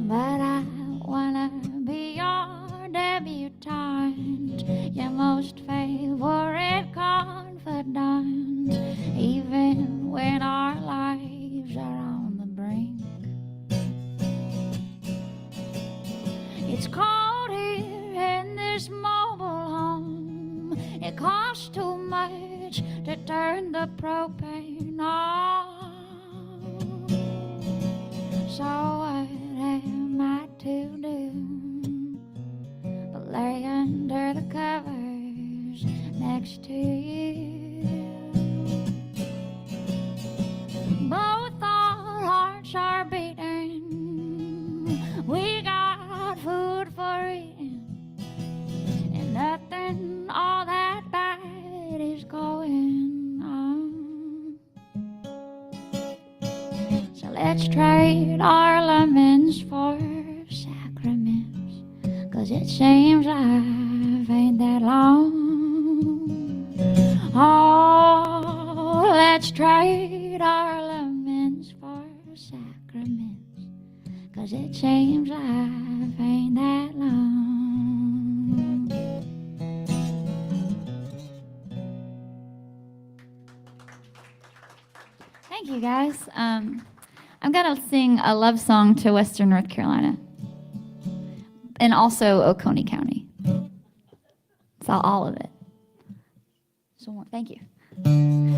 But I wanna be your debutante, your most favorite confidant, even when our lives are on the brink. It's cold here in this mobile home. It costs too much to turn the propane on. So what am I to do but lay under the covers next to you? Both our hearts are beating. We got food for eating, and nothing all that bad is going on. So let's trade our laments for sacraments, 'cause it seems life ain't that long. Oh, let's trade our laments for sacraments, 'cause it seems life ain't that long. Thank you, guys. I'm going to sing a love song to Western North Carolina and also Oconee County. It's all of it. So thank you.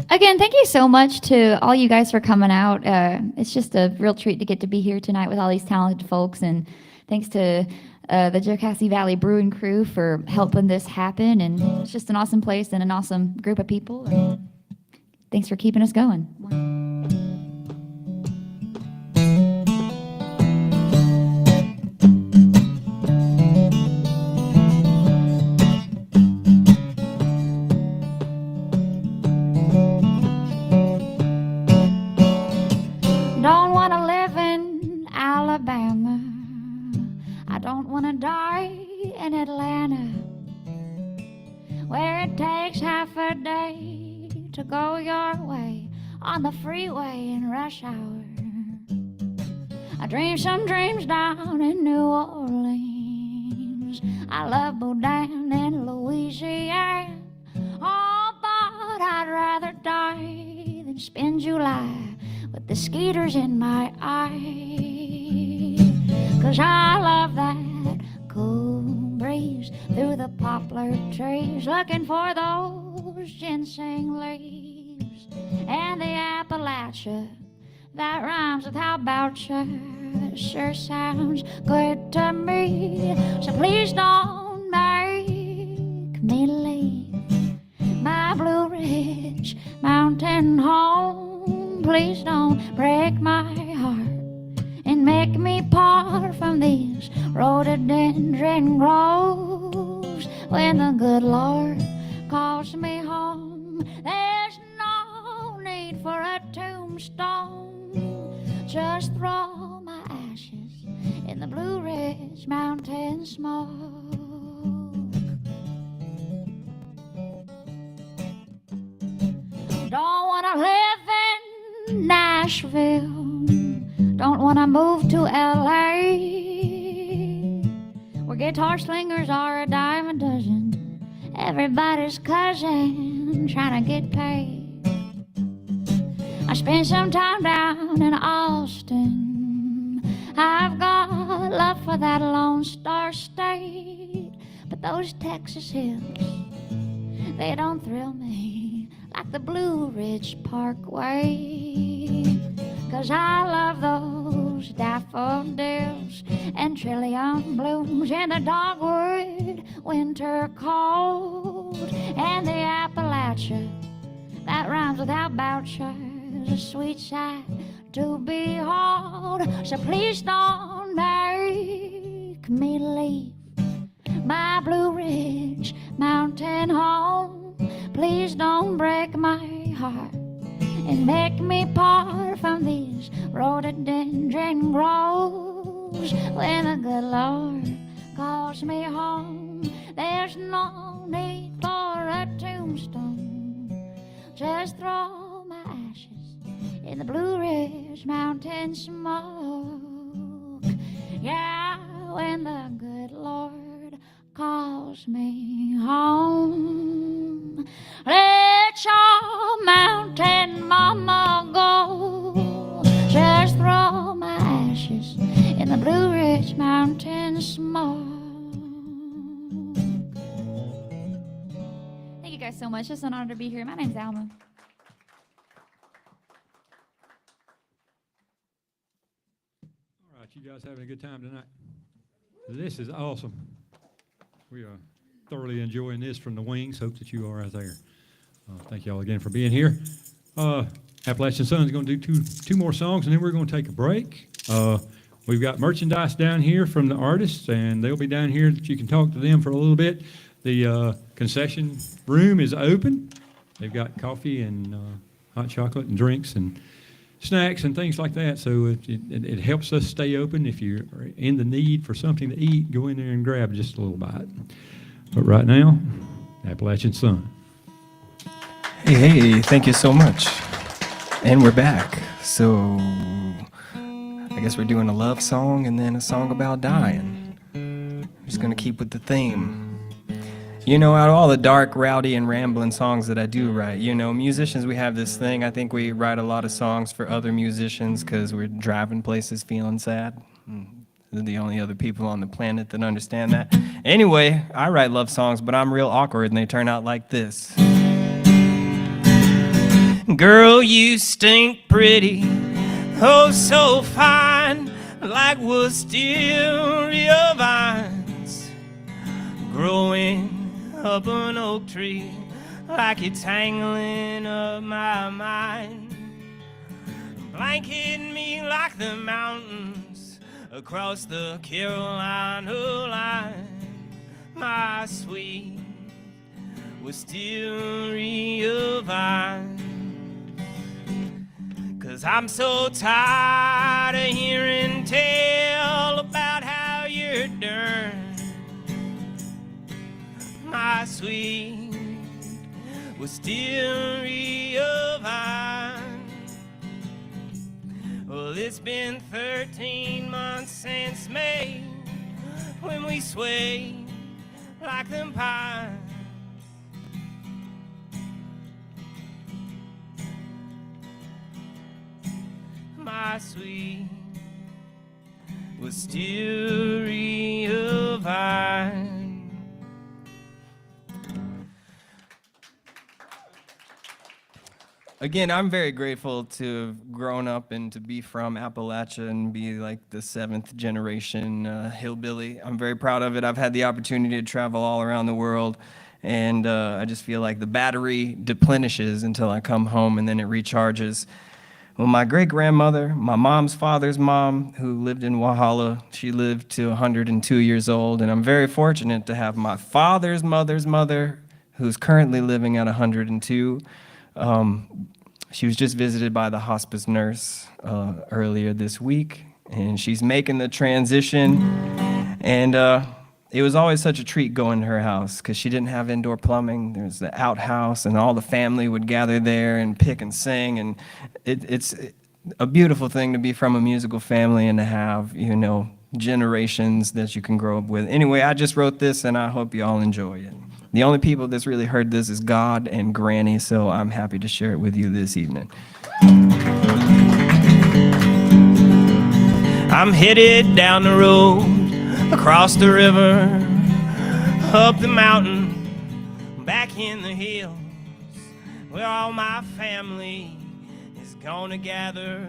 Again, thank you so much to all you guys for coming out. It's just a real treat to get to be here tonight with all these talented folks, and thanks to the Jocassee Valley Brewing Crew for helping this happen. And it's just an awesome place and an awesome group of people. And thanks for keeping us going. Alabama. I don't want to die in Atlanta, where it takes half a day to go your way on the freeway in rush hour. I dream some dreams down in New Orleans. I love Boudin in Louisiana. Oh, but I'd rather die than spend July with the skeeters in my eye. 'Cause I love that cool breeze through the poplar trees, looking for those ginseng leaves and the Appalachia that rhymes with how about you. It sure sounds good to me. So please don't make me leave my Blue Ridge Mountain home. Please don't break my heart and make me part from these rhododendron groves. When the good Lord calls me home, there's no need for a tombstone. Just throw my ashes in the Blue Ridge Mountain smoke. Don't wanna live in Nashville, don't wanna move to LA, where guitar slingers are a dime a dozen, everybody's cousin trying to get paid. I spent some time down in Austin. I've got love for that Lone Star State, but those Texas hills, they don't thrill me like the Blue Ridge Parkway. 'Cause I love those daffodils and trillium blooms in the dogwood winter cold, and the Appalachia that rhymes with how about you. A sweet sight to behold. So please don't make me leave my Blue Ridge Mountain home. Please don't break my heart and make me part from these rhododendron groves. When the good Lord calls me home, there's no need for a tombstone. Just throw my ashes in the Blue Ridge Mountain smoke. Yeah, when the good Lord calls me home, let your mountain mama go. Just throw my ashes in the Blue Ridge Mountain smoke. Thank you guys so much. It's an honor to be here. My name's Alma. You guys having a good time tonight? This is awesome. We are thoroughly enjoying this from the wings. Hope that you are out there. Thank you all again for being here. Appalachian Sun's going to do two more songs, and then we're going to take a break. We've got merchandise down here from the artists, and they'll be down here that you can talk to them for a little bit. The concession room is open. They've got coffee and hot chocolate and drinks and snacks and things like that, so it helps us stay open. If you're in the need for something to eat, go in there and grab just a little bite. But right now, Appalachian Sun. Hey, thank you so much. And we're back. So, I guess we're doing a love song and then a song about dying. I'm just gonna keep with the theme. You know, out of all the dark, rowdy, and rambling songs that I do write, you know, musicians, we have this thing. I think we write a lot of songs for other musicians because we're driving places feeling sad. They're the only other people on the planet that understand that. Anyway, I write love songs, but I'm real awkward, and they turn out like this. Girl, you stink pretty, oh so fine, like wisteria vines growing up an oak tree, like it's tangling up my mind, blanket me like the mountains across the Carolina line, my sweet wisteria vine. 'Cause I'm so tired of hearing tales sweet wisteria vine. Well, it's been 13 months since May, when we swayed like them pines. My sweet wisteria vine. Again, I'm very grateful to have grown up and to be from Appalachia and be like the 7th generation hillbilly. I'm very proud of it. I've had the opportunity to travel all around the world, and I just feel like the battery deplenishes until I come home, and then it recharges. Well, my great-grandmother, my mom's father's mom, who lived in Walhalla, she lived to 102 years old, and I'm very fortunate to have my father's mother's mother, who's currently living at 102. She was just visited by the hospice nurse earlier this week, and she's making the transition. And it was always such a treat going to her house because she didn't have indoor plumbing. There's the outhouse, and all the family would gather there and pick and sing. And it's a beautiful thing to be from a musical family and to have, generations that you can grow up with. Anyway, I just wrote this, and I hope you all enjoy it. The only people that's really heard this is God and Granny, so I'm happy to share it with you this evening. I'm headed down the road, across the river, up the mountain, back in the hills, where all my family is gonna gather.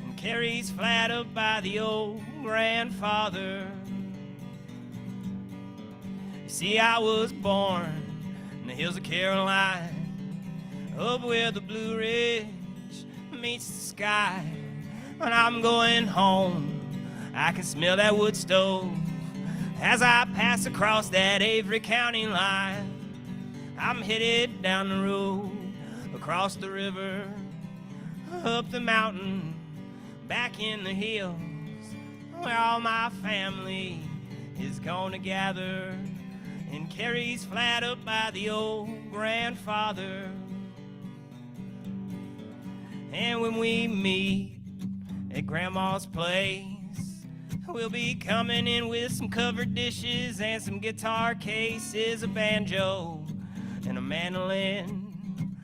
And Carrie's flat up by the old grandfather. You see, I was born in the hills of Carolina, up where the Blue Ridge meets the sky. When I'm going home, I can smell that wood stove as I pass across that Avery County line. I'm headed down the road, across the river, up the mountain, back in the hills, where all my family is gonna gather. And Carrie's flat up by the old grandfather. And when we meet at Grandma's place, we'll be coming in with some covered dishes and some guitar cases, a banjo and a mandolin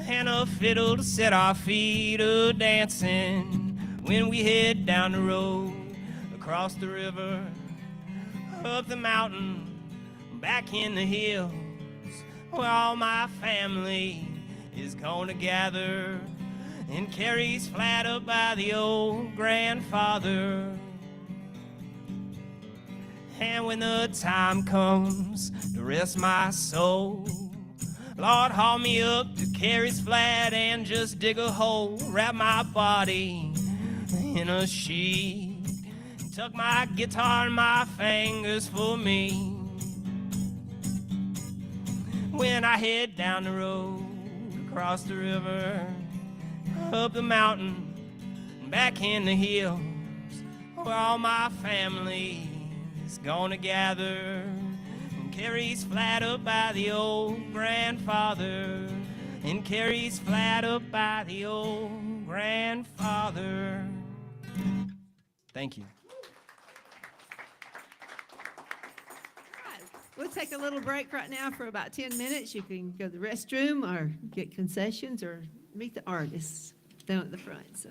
and a fiddle to set our feet a-dancing when we head down the road, across the river, up the mountain, back in the hills, where all my family is gonna gather. And Carrie's flat up by the old grandfather. And when the time comes to rest my soul, Lord, haul me up to Carrie's flat and just dig a hole, wrap my body in a sheet, tuck my guitar in my fingers for me. When I head down the road, across the river, up the mountain, back in the hills, where all my family is gonna gather. And Carrie's flat up by the old grandfather. And Carrie's flat up by the old grandfather. Thank you. We'll take a little break right now for about 10 minutes. You can go to the restroom or get concessions or meet the artists down at the front. So.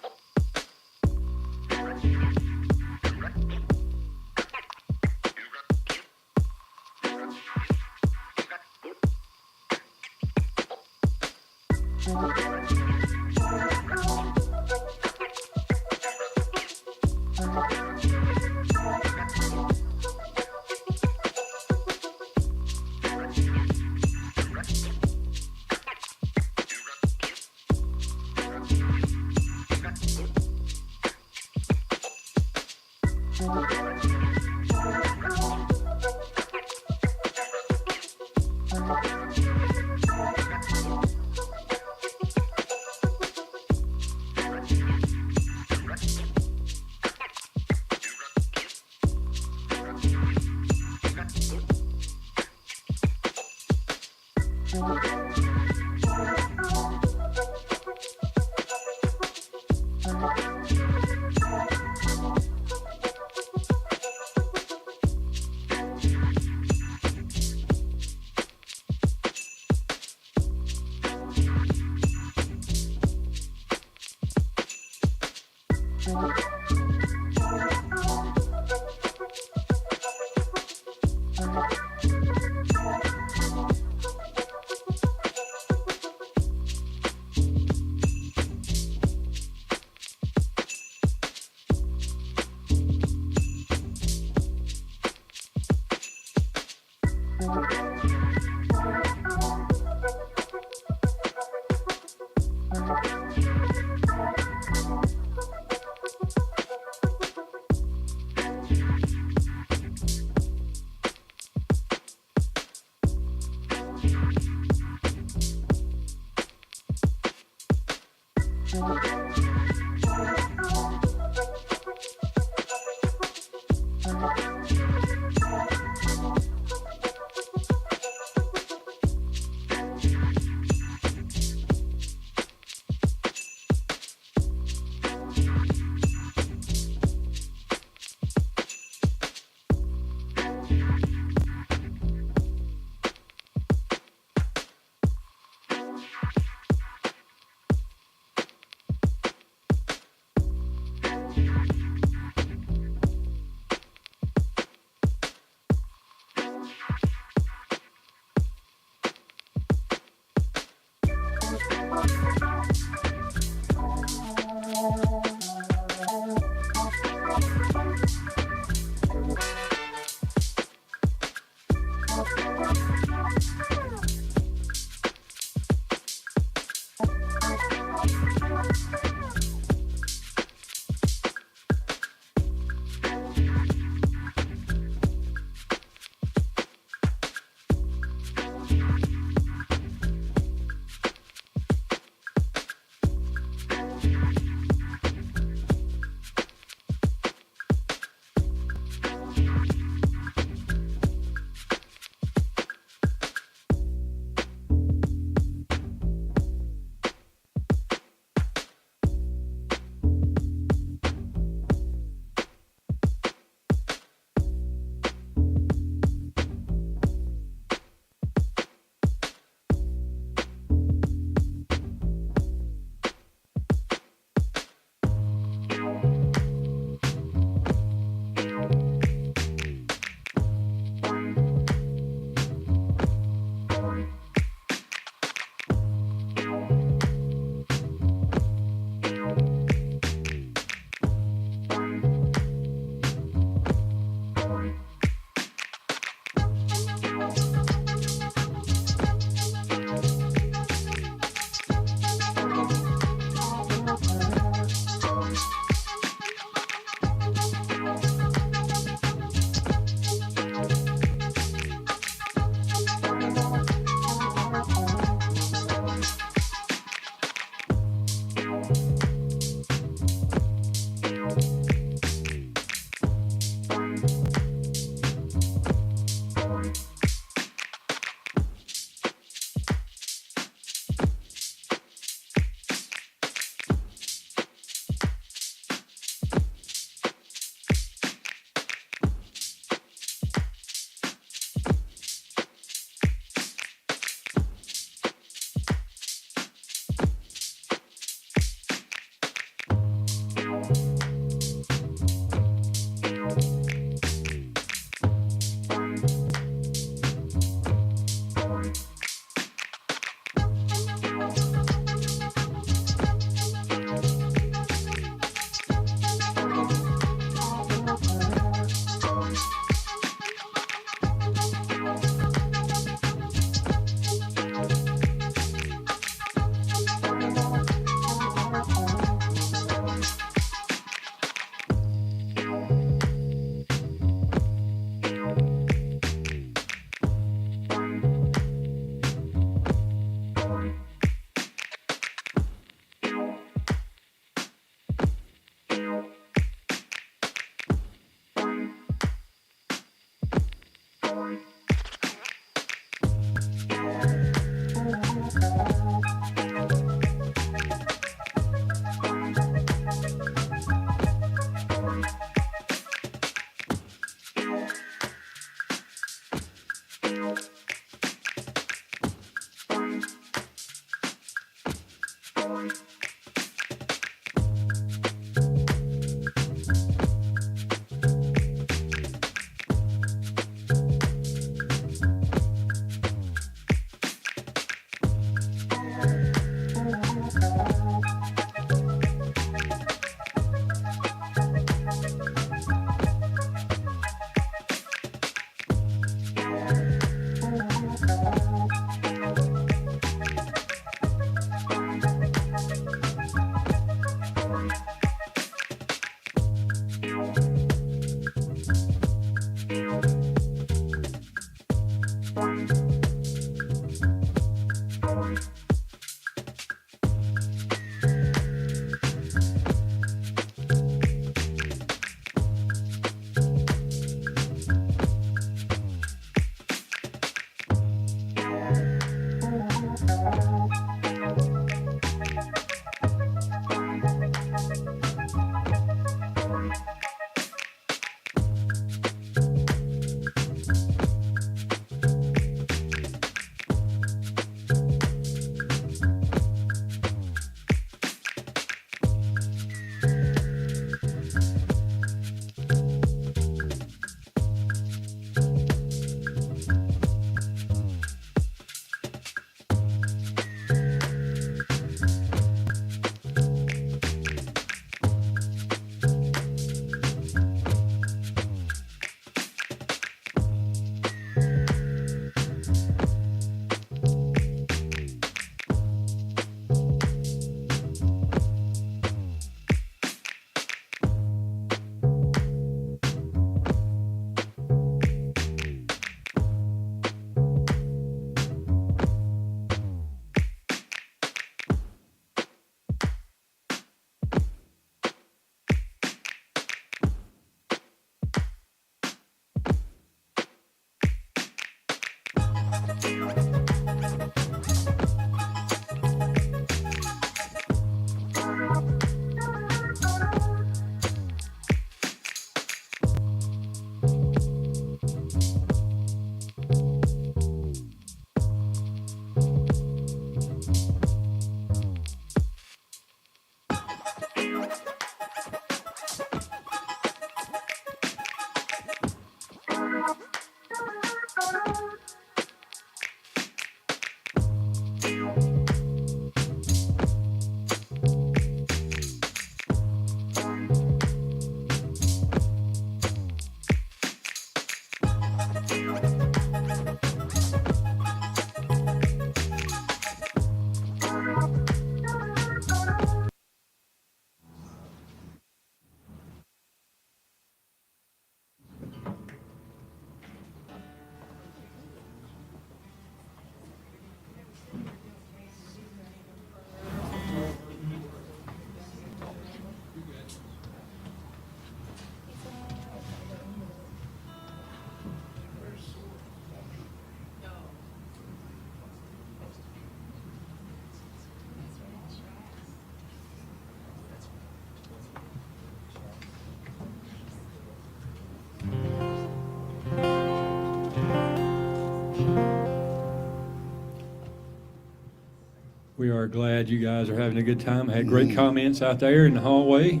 We are glad you guys are having a good time. I had great comments out there in the hallway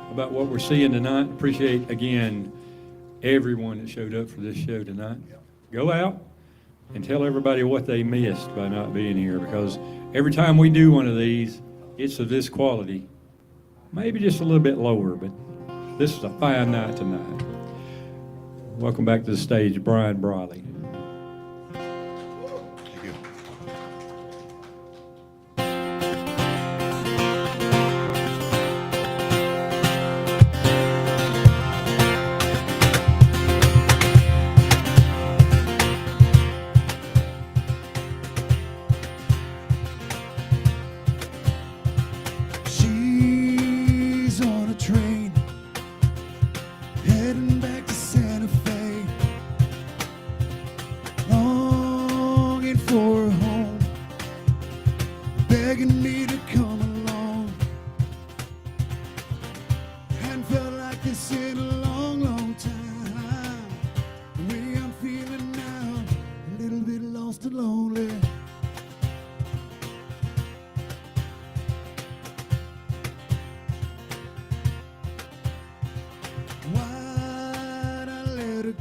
about what we're seeing tonight. Appreciate, again, everyone that showed up for this show tonight. Go out and tell everybody what they missed by not being here, because every time we do one of these, it's of this quality. Maybe just a little bit lower, but this is a fine night tonight. Welcome back to the stage, Brian Briley. Thank you. She's on a train heading back to Santa Fe.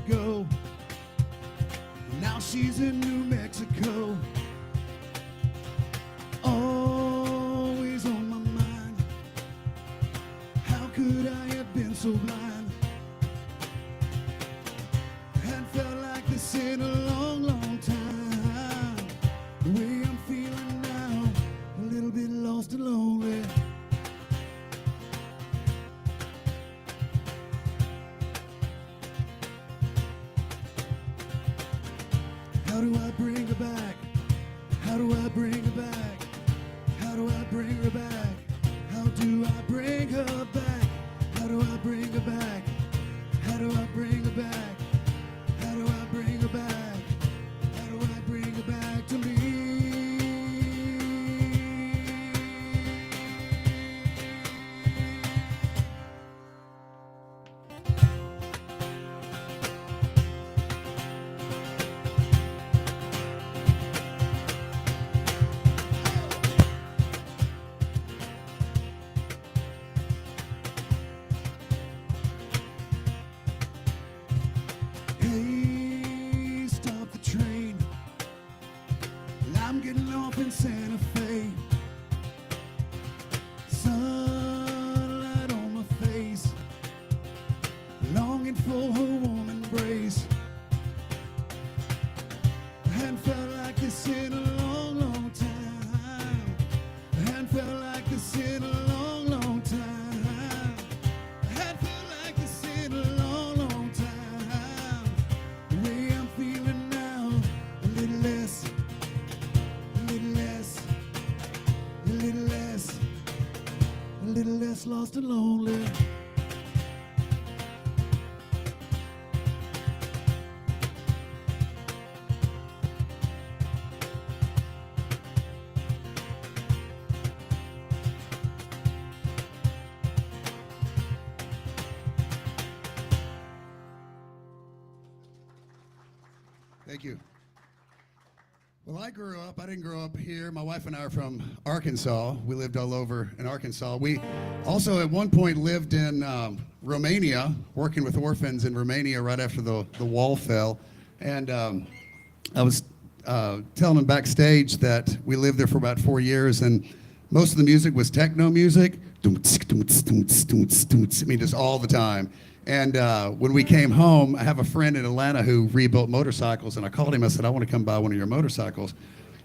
ago. Now she's in New Mexico. Always on my mind. How could I have been so blind? Hadn't felt like this in a long, long time. The way I'm feeling now, a little bit lost and lonely. How do I bring her back? How do I bring her back? How do I bring her back? How do I bring her back? How do I bring her back? How do I bring her back? How do I bring her back? How do I bring her back to me? Hey, stop the train. I'm getting off in Santa Fe. Sunlight on my face, longing for her warm embrace. I hadn't felt like this in a long, long time. I hadn't felt like this in a long, long time. I hadn't felt like this in a long, long time. The way I'm feeling now, a little less, a little less, a little less, a little less lost and lonely. Thank you. Well, I didn't grow up here. My wife and I are from Arkansas. We lived all over in Arkansas. We also at one point lived in Romania, working with orphans in Romania right after the wall fell. And I was telling them backstage that we lived there for about 4 years, and most of the music was techno music. I mean, just all the time. And when we came home, I have a friend in Atlanta who rebuilt motorcycles, and I called him. I said, I want to come buy one of your motorcycles.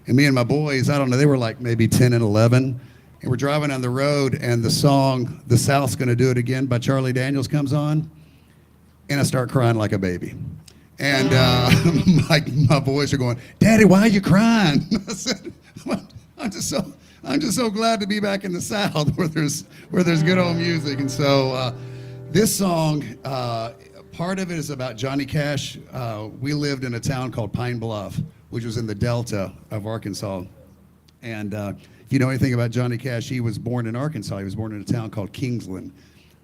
And me and my boys, I don't know, they were like maybe 10 and 11. And we're driving on the road, and the song, The South's Gonna Do It Again by Charlie Daniels comes on, and I start crying like a baby. And my boys are going, Daddy, why are you crying? I said, I'm just so glad to be back in the South where there's good old music. And so this song, part of it is about Johnny Cash. We lived in a town called Pine Bluff, which was in the Delta of Arkansas. And if you know anything about Johnny Cash, he was born in Arkansas. He was born in a town called Kingsland,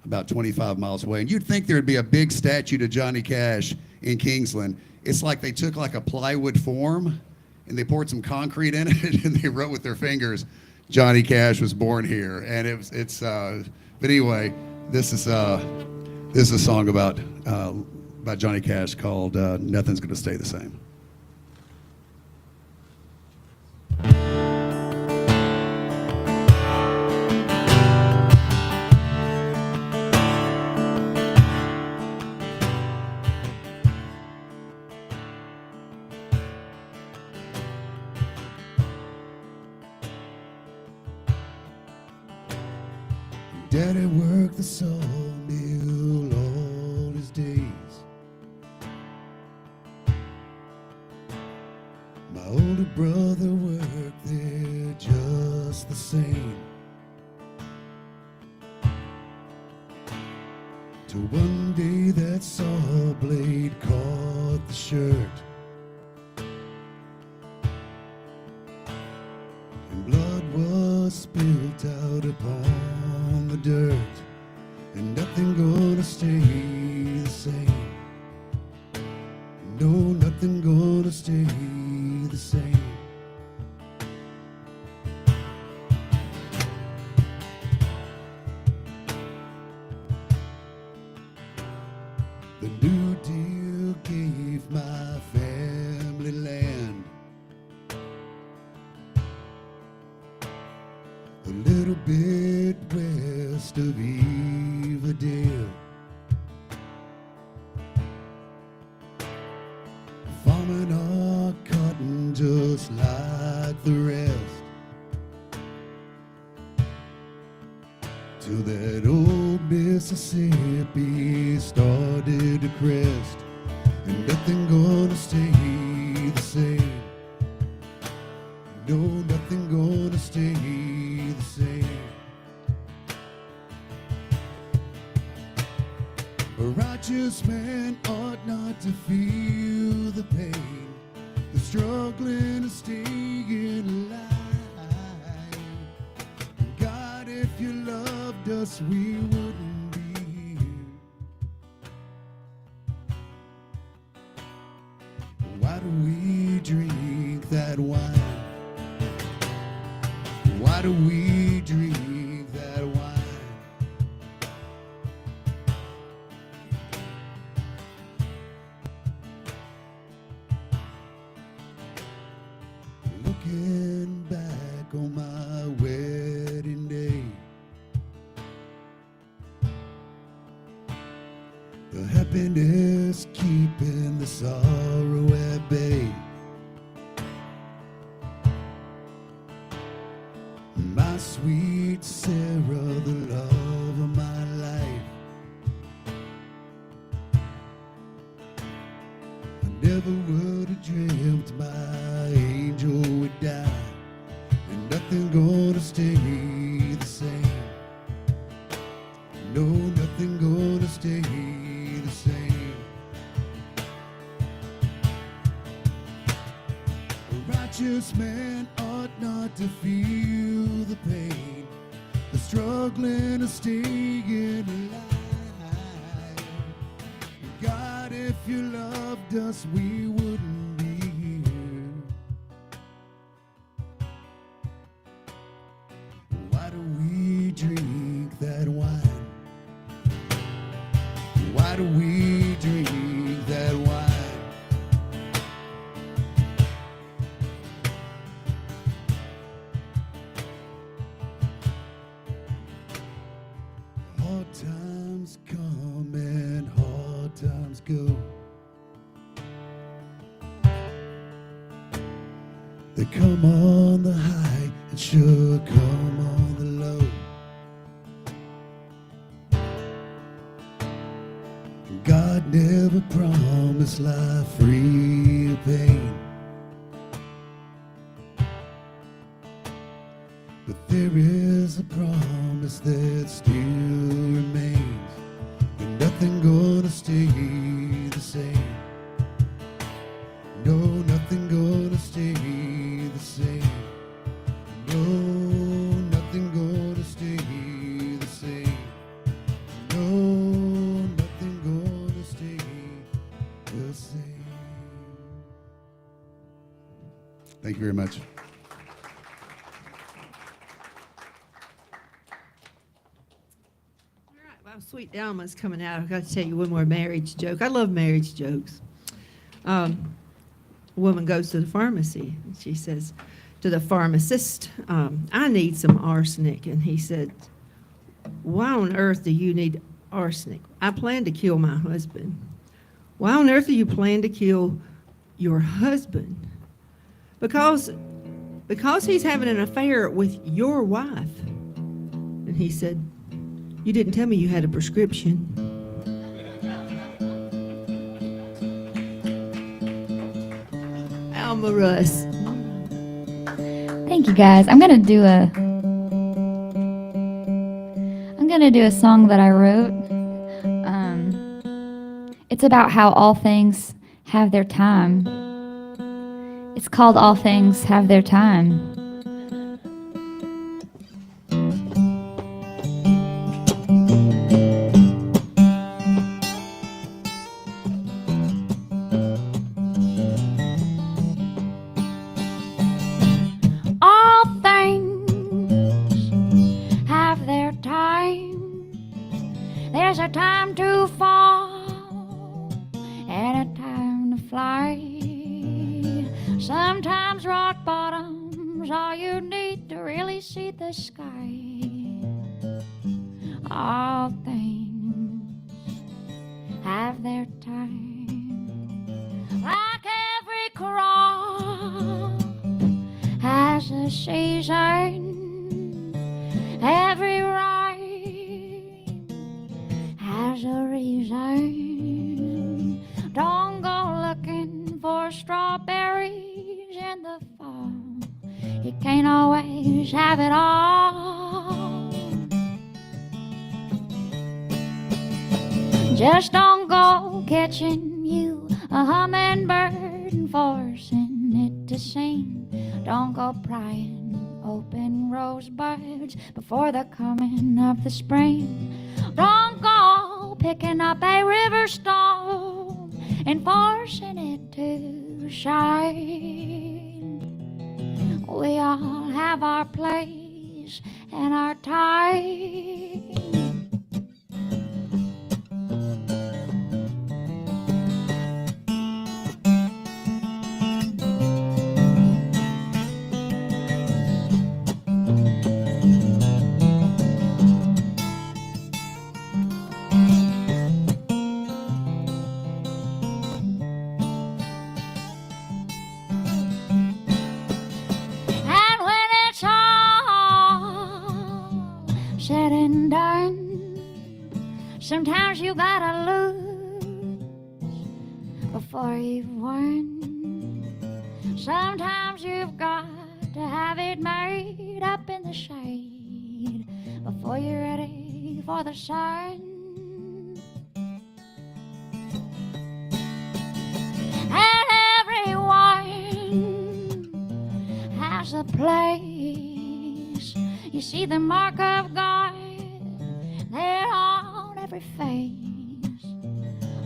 about 25 miles away. And you'd think there'd be a big statue to Johnny Cash in Kingsland. It's like they took like a plywood form and they poured some concrete in it and they wrote with their fingers, Johnny Cash was born here. And but anyway, this is a song about Johnny Cash called Nothing's Gonna Stay the Same. Daddy worked the sawmill all his days. My older brother worked there just the same. Till one day that saw blade caught the shirt, and blood was spilt out upon the dirt, and nothing gonna stay the same. No, nothing gonna stay the same. The New Deal a little bit west of Everdale. Farming our cotton just like the rest, till that old Mississippi started to crest, and nothing gonna stay the same. No, nothing gonna stay the same. A righteous man ought not to feel the pain, the struggling to stay in line. God, if you loved us, we wouldn't be here. Why do we drink that wine? Why do we drink that wine? Looking back on my wedding day, the happiness keeping the sorrow at bay. My sweet Sarah, the love of my life. I never would have dreamt my angel would die, and nothing gonna stay the same. No, nothing gonna stay the same. A righteous man ought not to feel the pain, the struggling to stay in line. God, if you loved us, we wouldn't be here. Why do we drink that wine? Why do we drink that wine? Hard times come and hard times go. They come on the high and sure come on the low. God never promised life free of pain, but there is a promise that still remains, and nothing gonna stay the same. No, nothing gonna stay the same. No, nothing gonna stay the same. No, nothing gonna stay the same. Thank you very much. All right, well, Sweet Alma's coming out. I've got to tell you one more marriage joke. I love marriage jokes. A woman goes to the pharmacy, and she says to the pharmacist, I need some arsenic. And he said, why on earth do you need arsenic? I plan to kill my husband. Why on earth do you plan to kill your husband? Because he's having an affair with your wife. And he said, you didn't tell me you had a prescription. Alma Russ. Thank you guys. I'm gonna do a song that I wrote. It's about how all things have their time. It's called All Things Have Their Time. All things have their time. There's a time to fall and a time to fly. Sometimes rock bottom, time's all you need to really see the sky. All things have their time. Like every crop has a season. Every rhyme has a reason. Don't go looking for strawberries in the fall. You can't always have it all. Just don't go catching you a hummingbird and forcing it to sing. Don't go prying open rosebuds before the coming of the spring. Don't go picking up a river stone and forcing it to shine. We all have our place and our time. Said and done, sometimes you gotta lose before you've won. Sometimes you've got to have it made up in the shade before you're ready for the sun. And everyone has a place. You see the mark of God there on every face.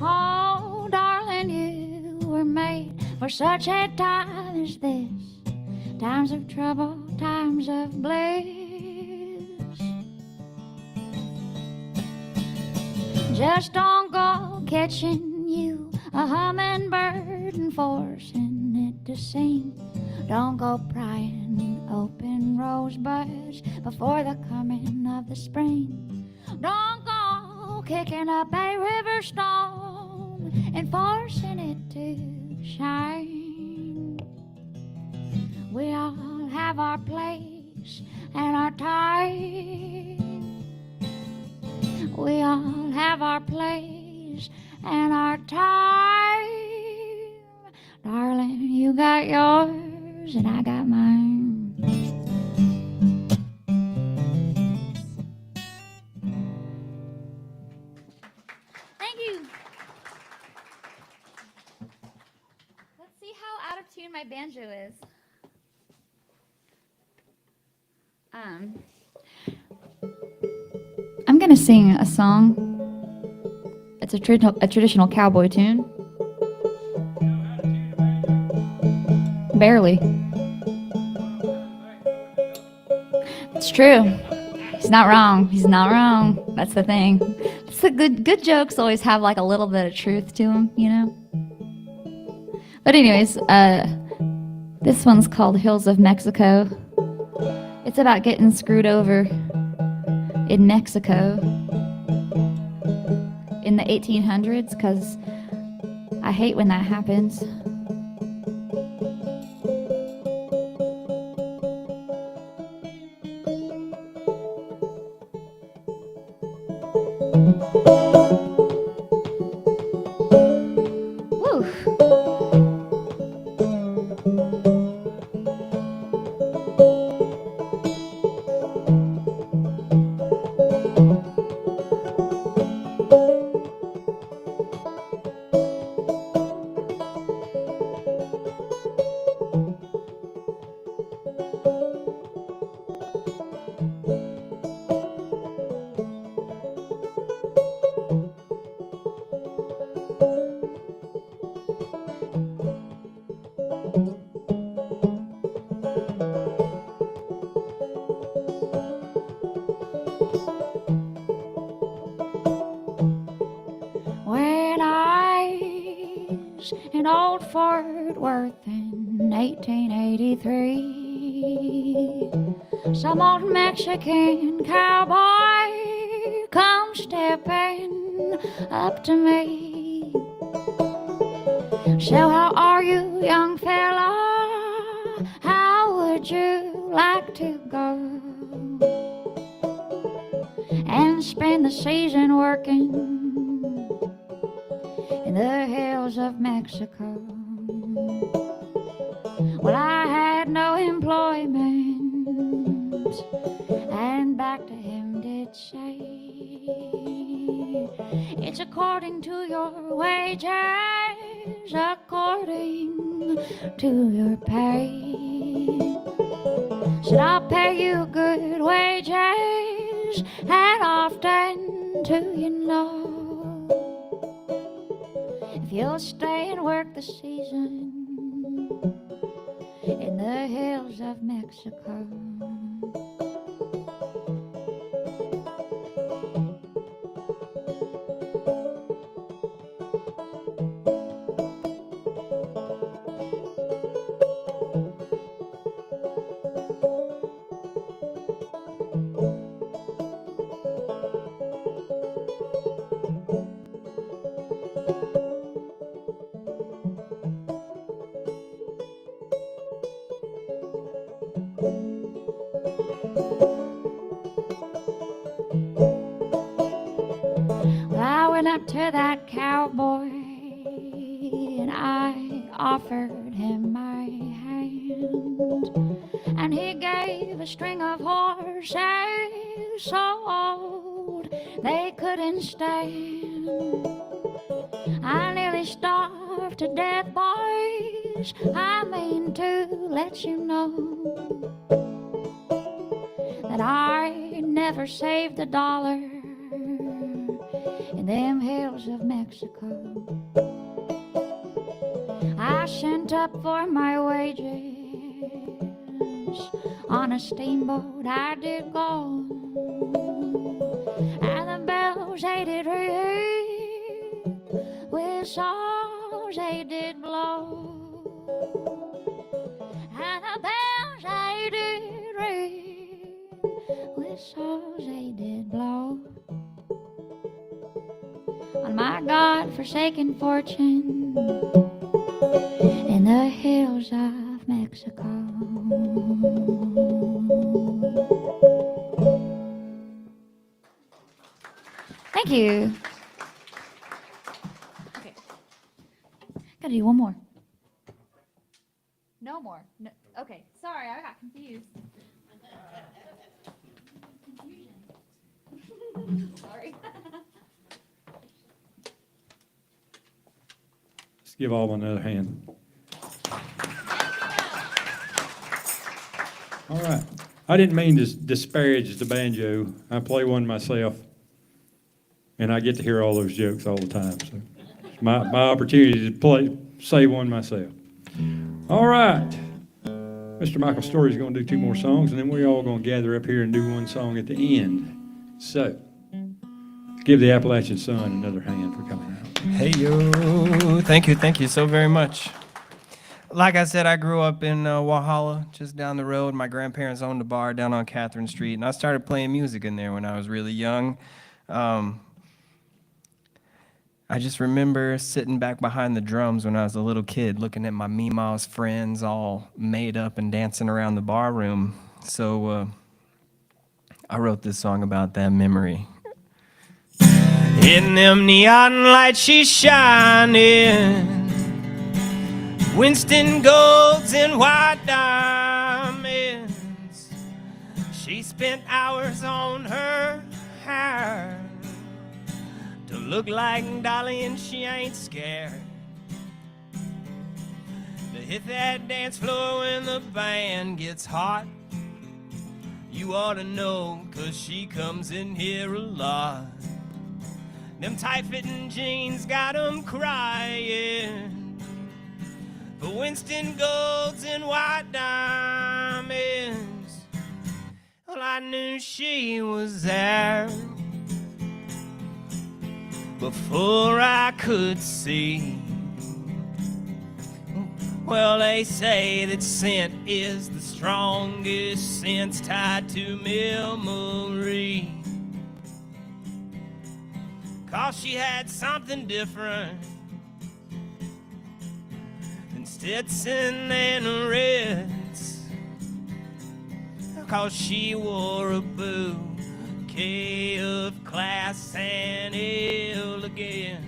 Oh, darling, you were made for such a time as this. Times of trouble, times of bliss. Just don't go catching you a hummingbird and forcing it to sing. Don't go prying open rosebuds before the coming of the spring. Don't go kicking up a river stone and forcing it to shine. We all have our place and our time. We all have our place and our time. Darling, you got yours and I got mine. Thank you. Let's see how out of tune my banjo is. I'm gonna sing a song. It's a traditional cowboy tune. Barely. It's true. He's not wrong. He's not wrong. That's the thing. It's the good jokes always have like a little bit of truth to them, you know? But anyways, this one's called Hills of Mexico. It's about getting screwed over in Mexico in the 1800s, because I hate when that happens. Woo. When I was in old Fort Worth in 1883, Some old Mexican cowboy come stepping up to me. So how are you, young fella? How would you like to go and spend the season working in the hills of Mexico? Well, I had no employment, and back to him did say, it's according to your wages, according to your pay. Said I'll pay you good wages, and often too, you know, if you'll stay and work the season in the hills of Mexico. Up to that cowboy and I offered him my hand, and he gave a string of horses so old they couldn't stand. I nearly starved to death, boys. I mean to let you know that I never saved a dollar in them hills of Mexico. I sent up for my wages on a steamboat I did go, and the bells they did ring, whistles they did blow, and the bells they did ring, whistles they did blow. On my God-forsaken fortune in the hills of Mexico. Thank you. Okay. Gotta do one more. No more. No. Okay, sorry, I got confused. Confusion. Sorry. Give all another hand. All right. I didn't mean to disparage the banjo. I play one myself, and I get to hear all those jokes all the time. So it's my opportunity to say one myself. All right. Mr. Michael Story is going to do 2 more songs, and then we're all going to gather up here and do one song at the end. So give the Appalachian Sun another hand for coming out. Hey, yo. Thank you so very much. Like I said, I grew up in Walhalla, just down the road. My grandparents owned a bar down on Catherine Street, and I started playing music in there when I was really young. I just remember sitting back behind the drums when I was a little kid, looking at my Meemaw's friends all made up and dancing around the bar room. So I wrote this song about that memory. In them neon lights she's shining, Winston golds and white diamonds. She spent hours on her hair to look like Dolly, and she ain't scared to hit that dance floor when the band gets hot. You ought to know, 'cause she comes in here a lot. Them tight-fitting jeans got 'em crying for Winston golds and white diamonds. Well, I knew she was there before I could see. Well, they say that scent is the strongest sense tied to memory. 'Cause she had something different than Stetson and Reds. 'Cause she wore a bouquet of class and elegance.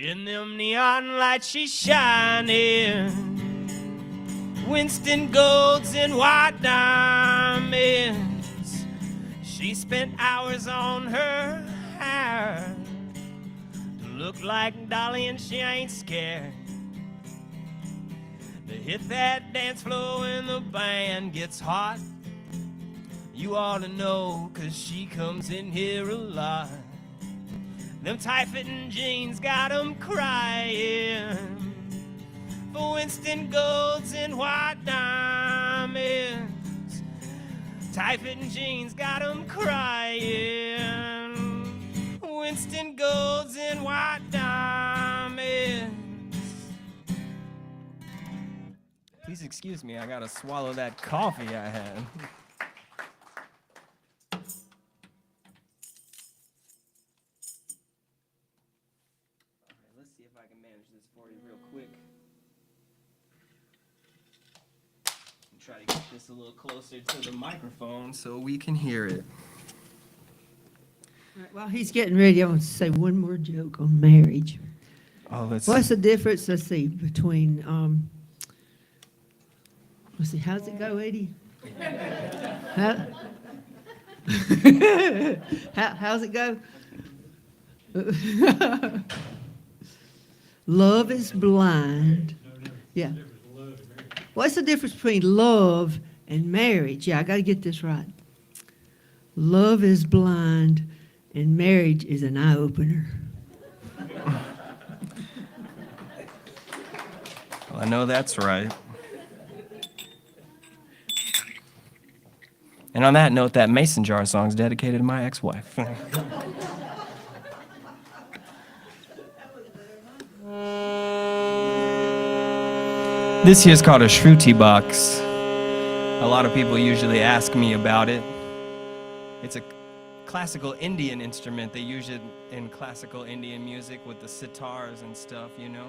In them neon lights she's shining, Winston golds and white diamonds. She spent hours on her hair to look like Dolly, and she ain't scared to hit that dance floor when the band gets hot. You ought to know, 'cause she comes in here a lot. Them tight-fitting jeans got 'em crying for Winston golds and white diamonds. Tight-fitting jeans got 'em crying, Winston golds and white diamonds. Please excuse me, I gotta swallow that coffee I had. Let's see if I can manage this for you real quick. And try to get this a little closer to the microphone so we can hear it. All right, while he's getting ready, I want to say one more joke on marriage. Oh, let's What's the difference, let's see, between, let's see, how's it go, Eddie? How, how's it go? Love is blind. Yeah. What's the difference between love and marriage? Yeah, I got to get this right. Love is blind and marriage is an eye-opener. Well, I know that's right. And on that note, that mason jar song is dedicated to my ex-wife. This here's called a shruti box. A lot of people usually ask me about it. It's a classical Indian instrument. They use it in classical Indian music with the sitars and stuff, you know.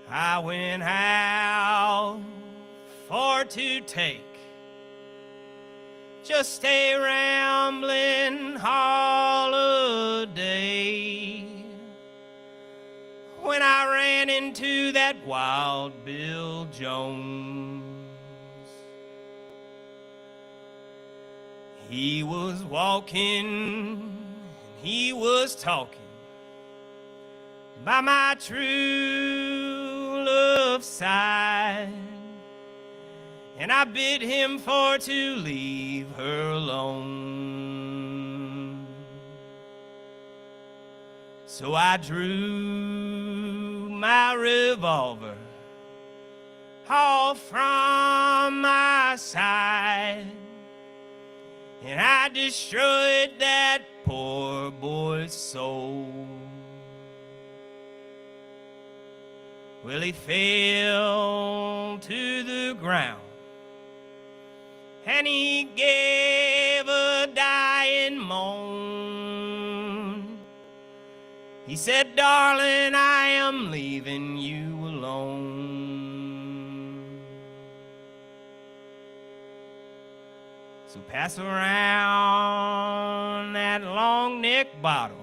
I went out for to take just a rambling holiday when I ran into that Wild Bill Jones. He was walking, he was talking by my true love's side, and I bid him for to leave her alone. So I drew my revolver off from my side, and I destroyed that poor boy's soul. Well, he fell to the ground, and he gave a dying moan. He said, "Darling, I am leaving you alone." So pass around that long neck bottle,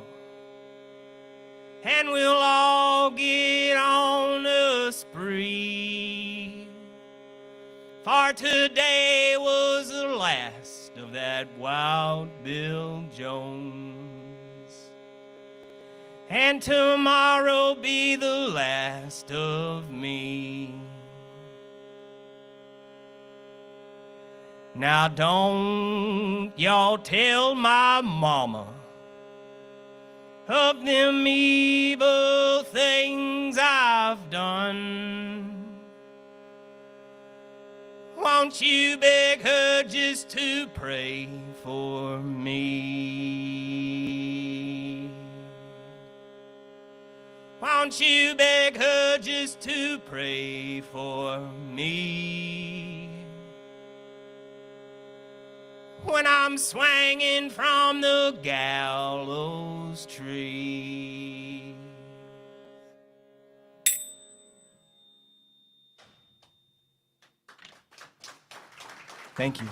and we'll all get on a spree. For today was the last of that Wild Bill Jones, and tomorrow be the last of me. Now don't y'all tell my mama of them evil things I've done. Won't you beg her just to pray for me? won't you beg her just to pray for me when I'm swinging from the gallows tree? Thank you.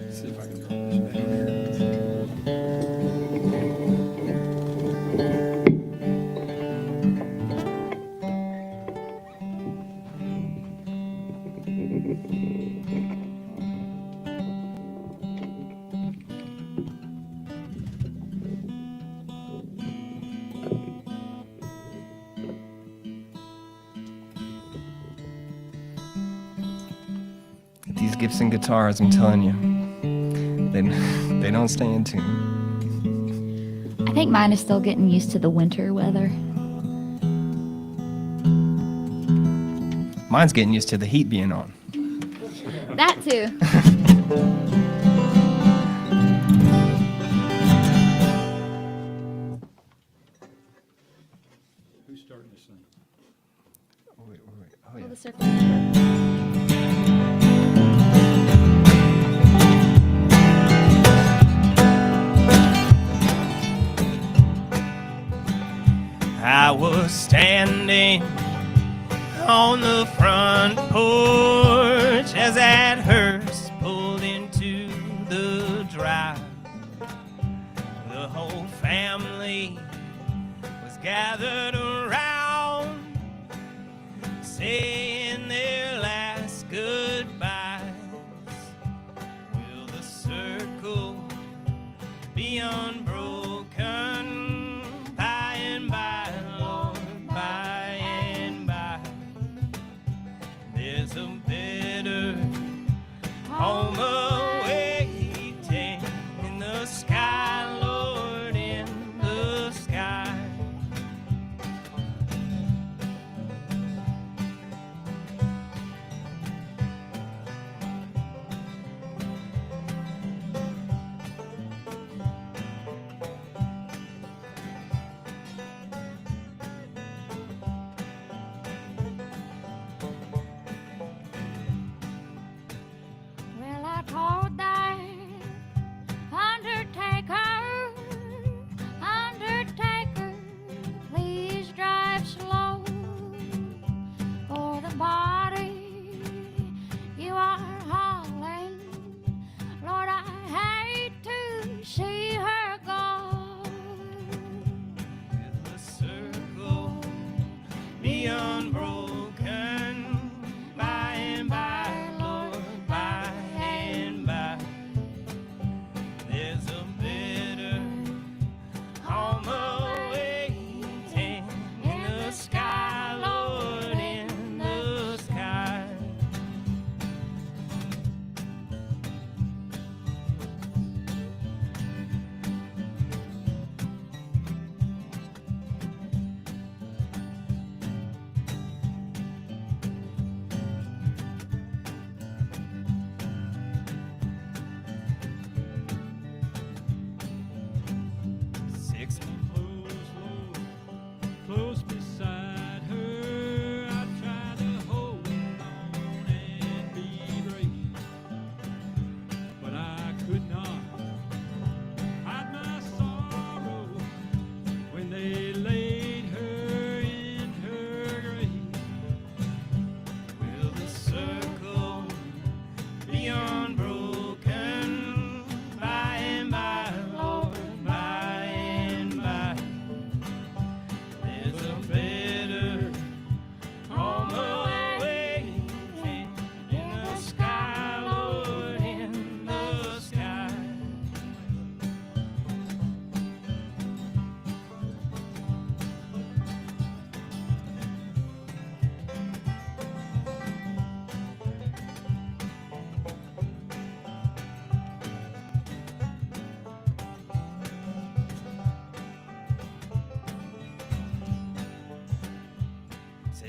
See if I can drop this down here. These Gibson guitars, I'm telling you, they don't stay in tune. I think mine is still getting used to the winter weather. Mine's getting used to the heat being on. That too. Who's starting this thing? Oh, wait. Oh, Pull yeah. the circle. I was standing on the front porch as that hearse pulled into the drive. The whole family was gathered around, saying their last goodbyes. Will the circle be unbroken by and by, Lord, by and by? There's a better home awaiting in the sky, Lord, in the sky.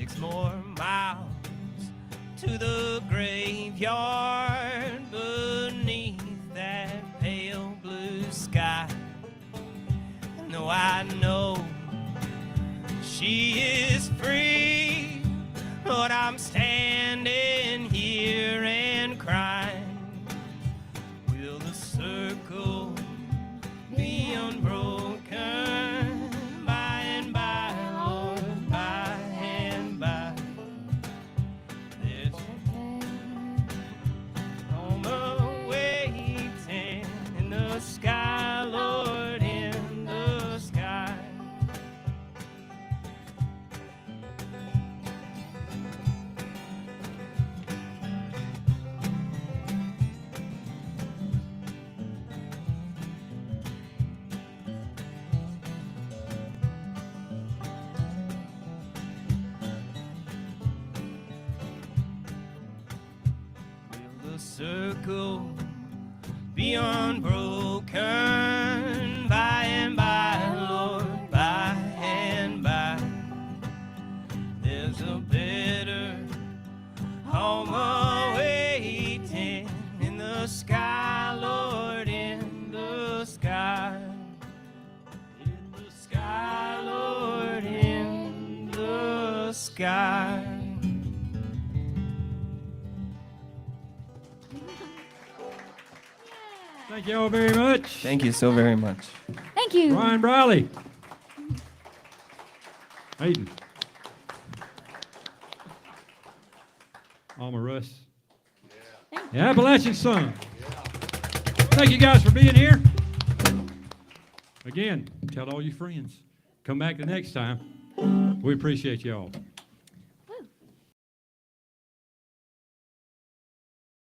6 more miles to the graveyard beneath that pale blue sky. No, I know she is free, but I'm standing here and crying. Will the circle be unbroken by and by, Lord, by and by? There's home awaiting in the sky, Lord, in the sky. Will the circle be unbroken by and by, Lord, by and by? There's a better home awaiting in the sky, Lord, in the sky. In the sky, Lord, in the sky. Thank you all very much. Thank you so very much. Thank you. Ryan Briley. Hayden. Alma Russ. The Appalachian Sun. Thank you guys for being here. Again, tell all your friends. Come back the next time. We appreciate y'all.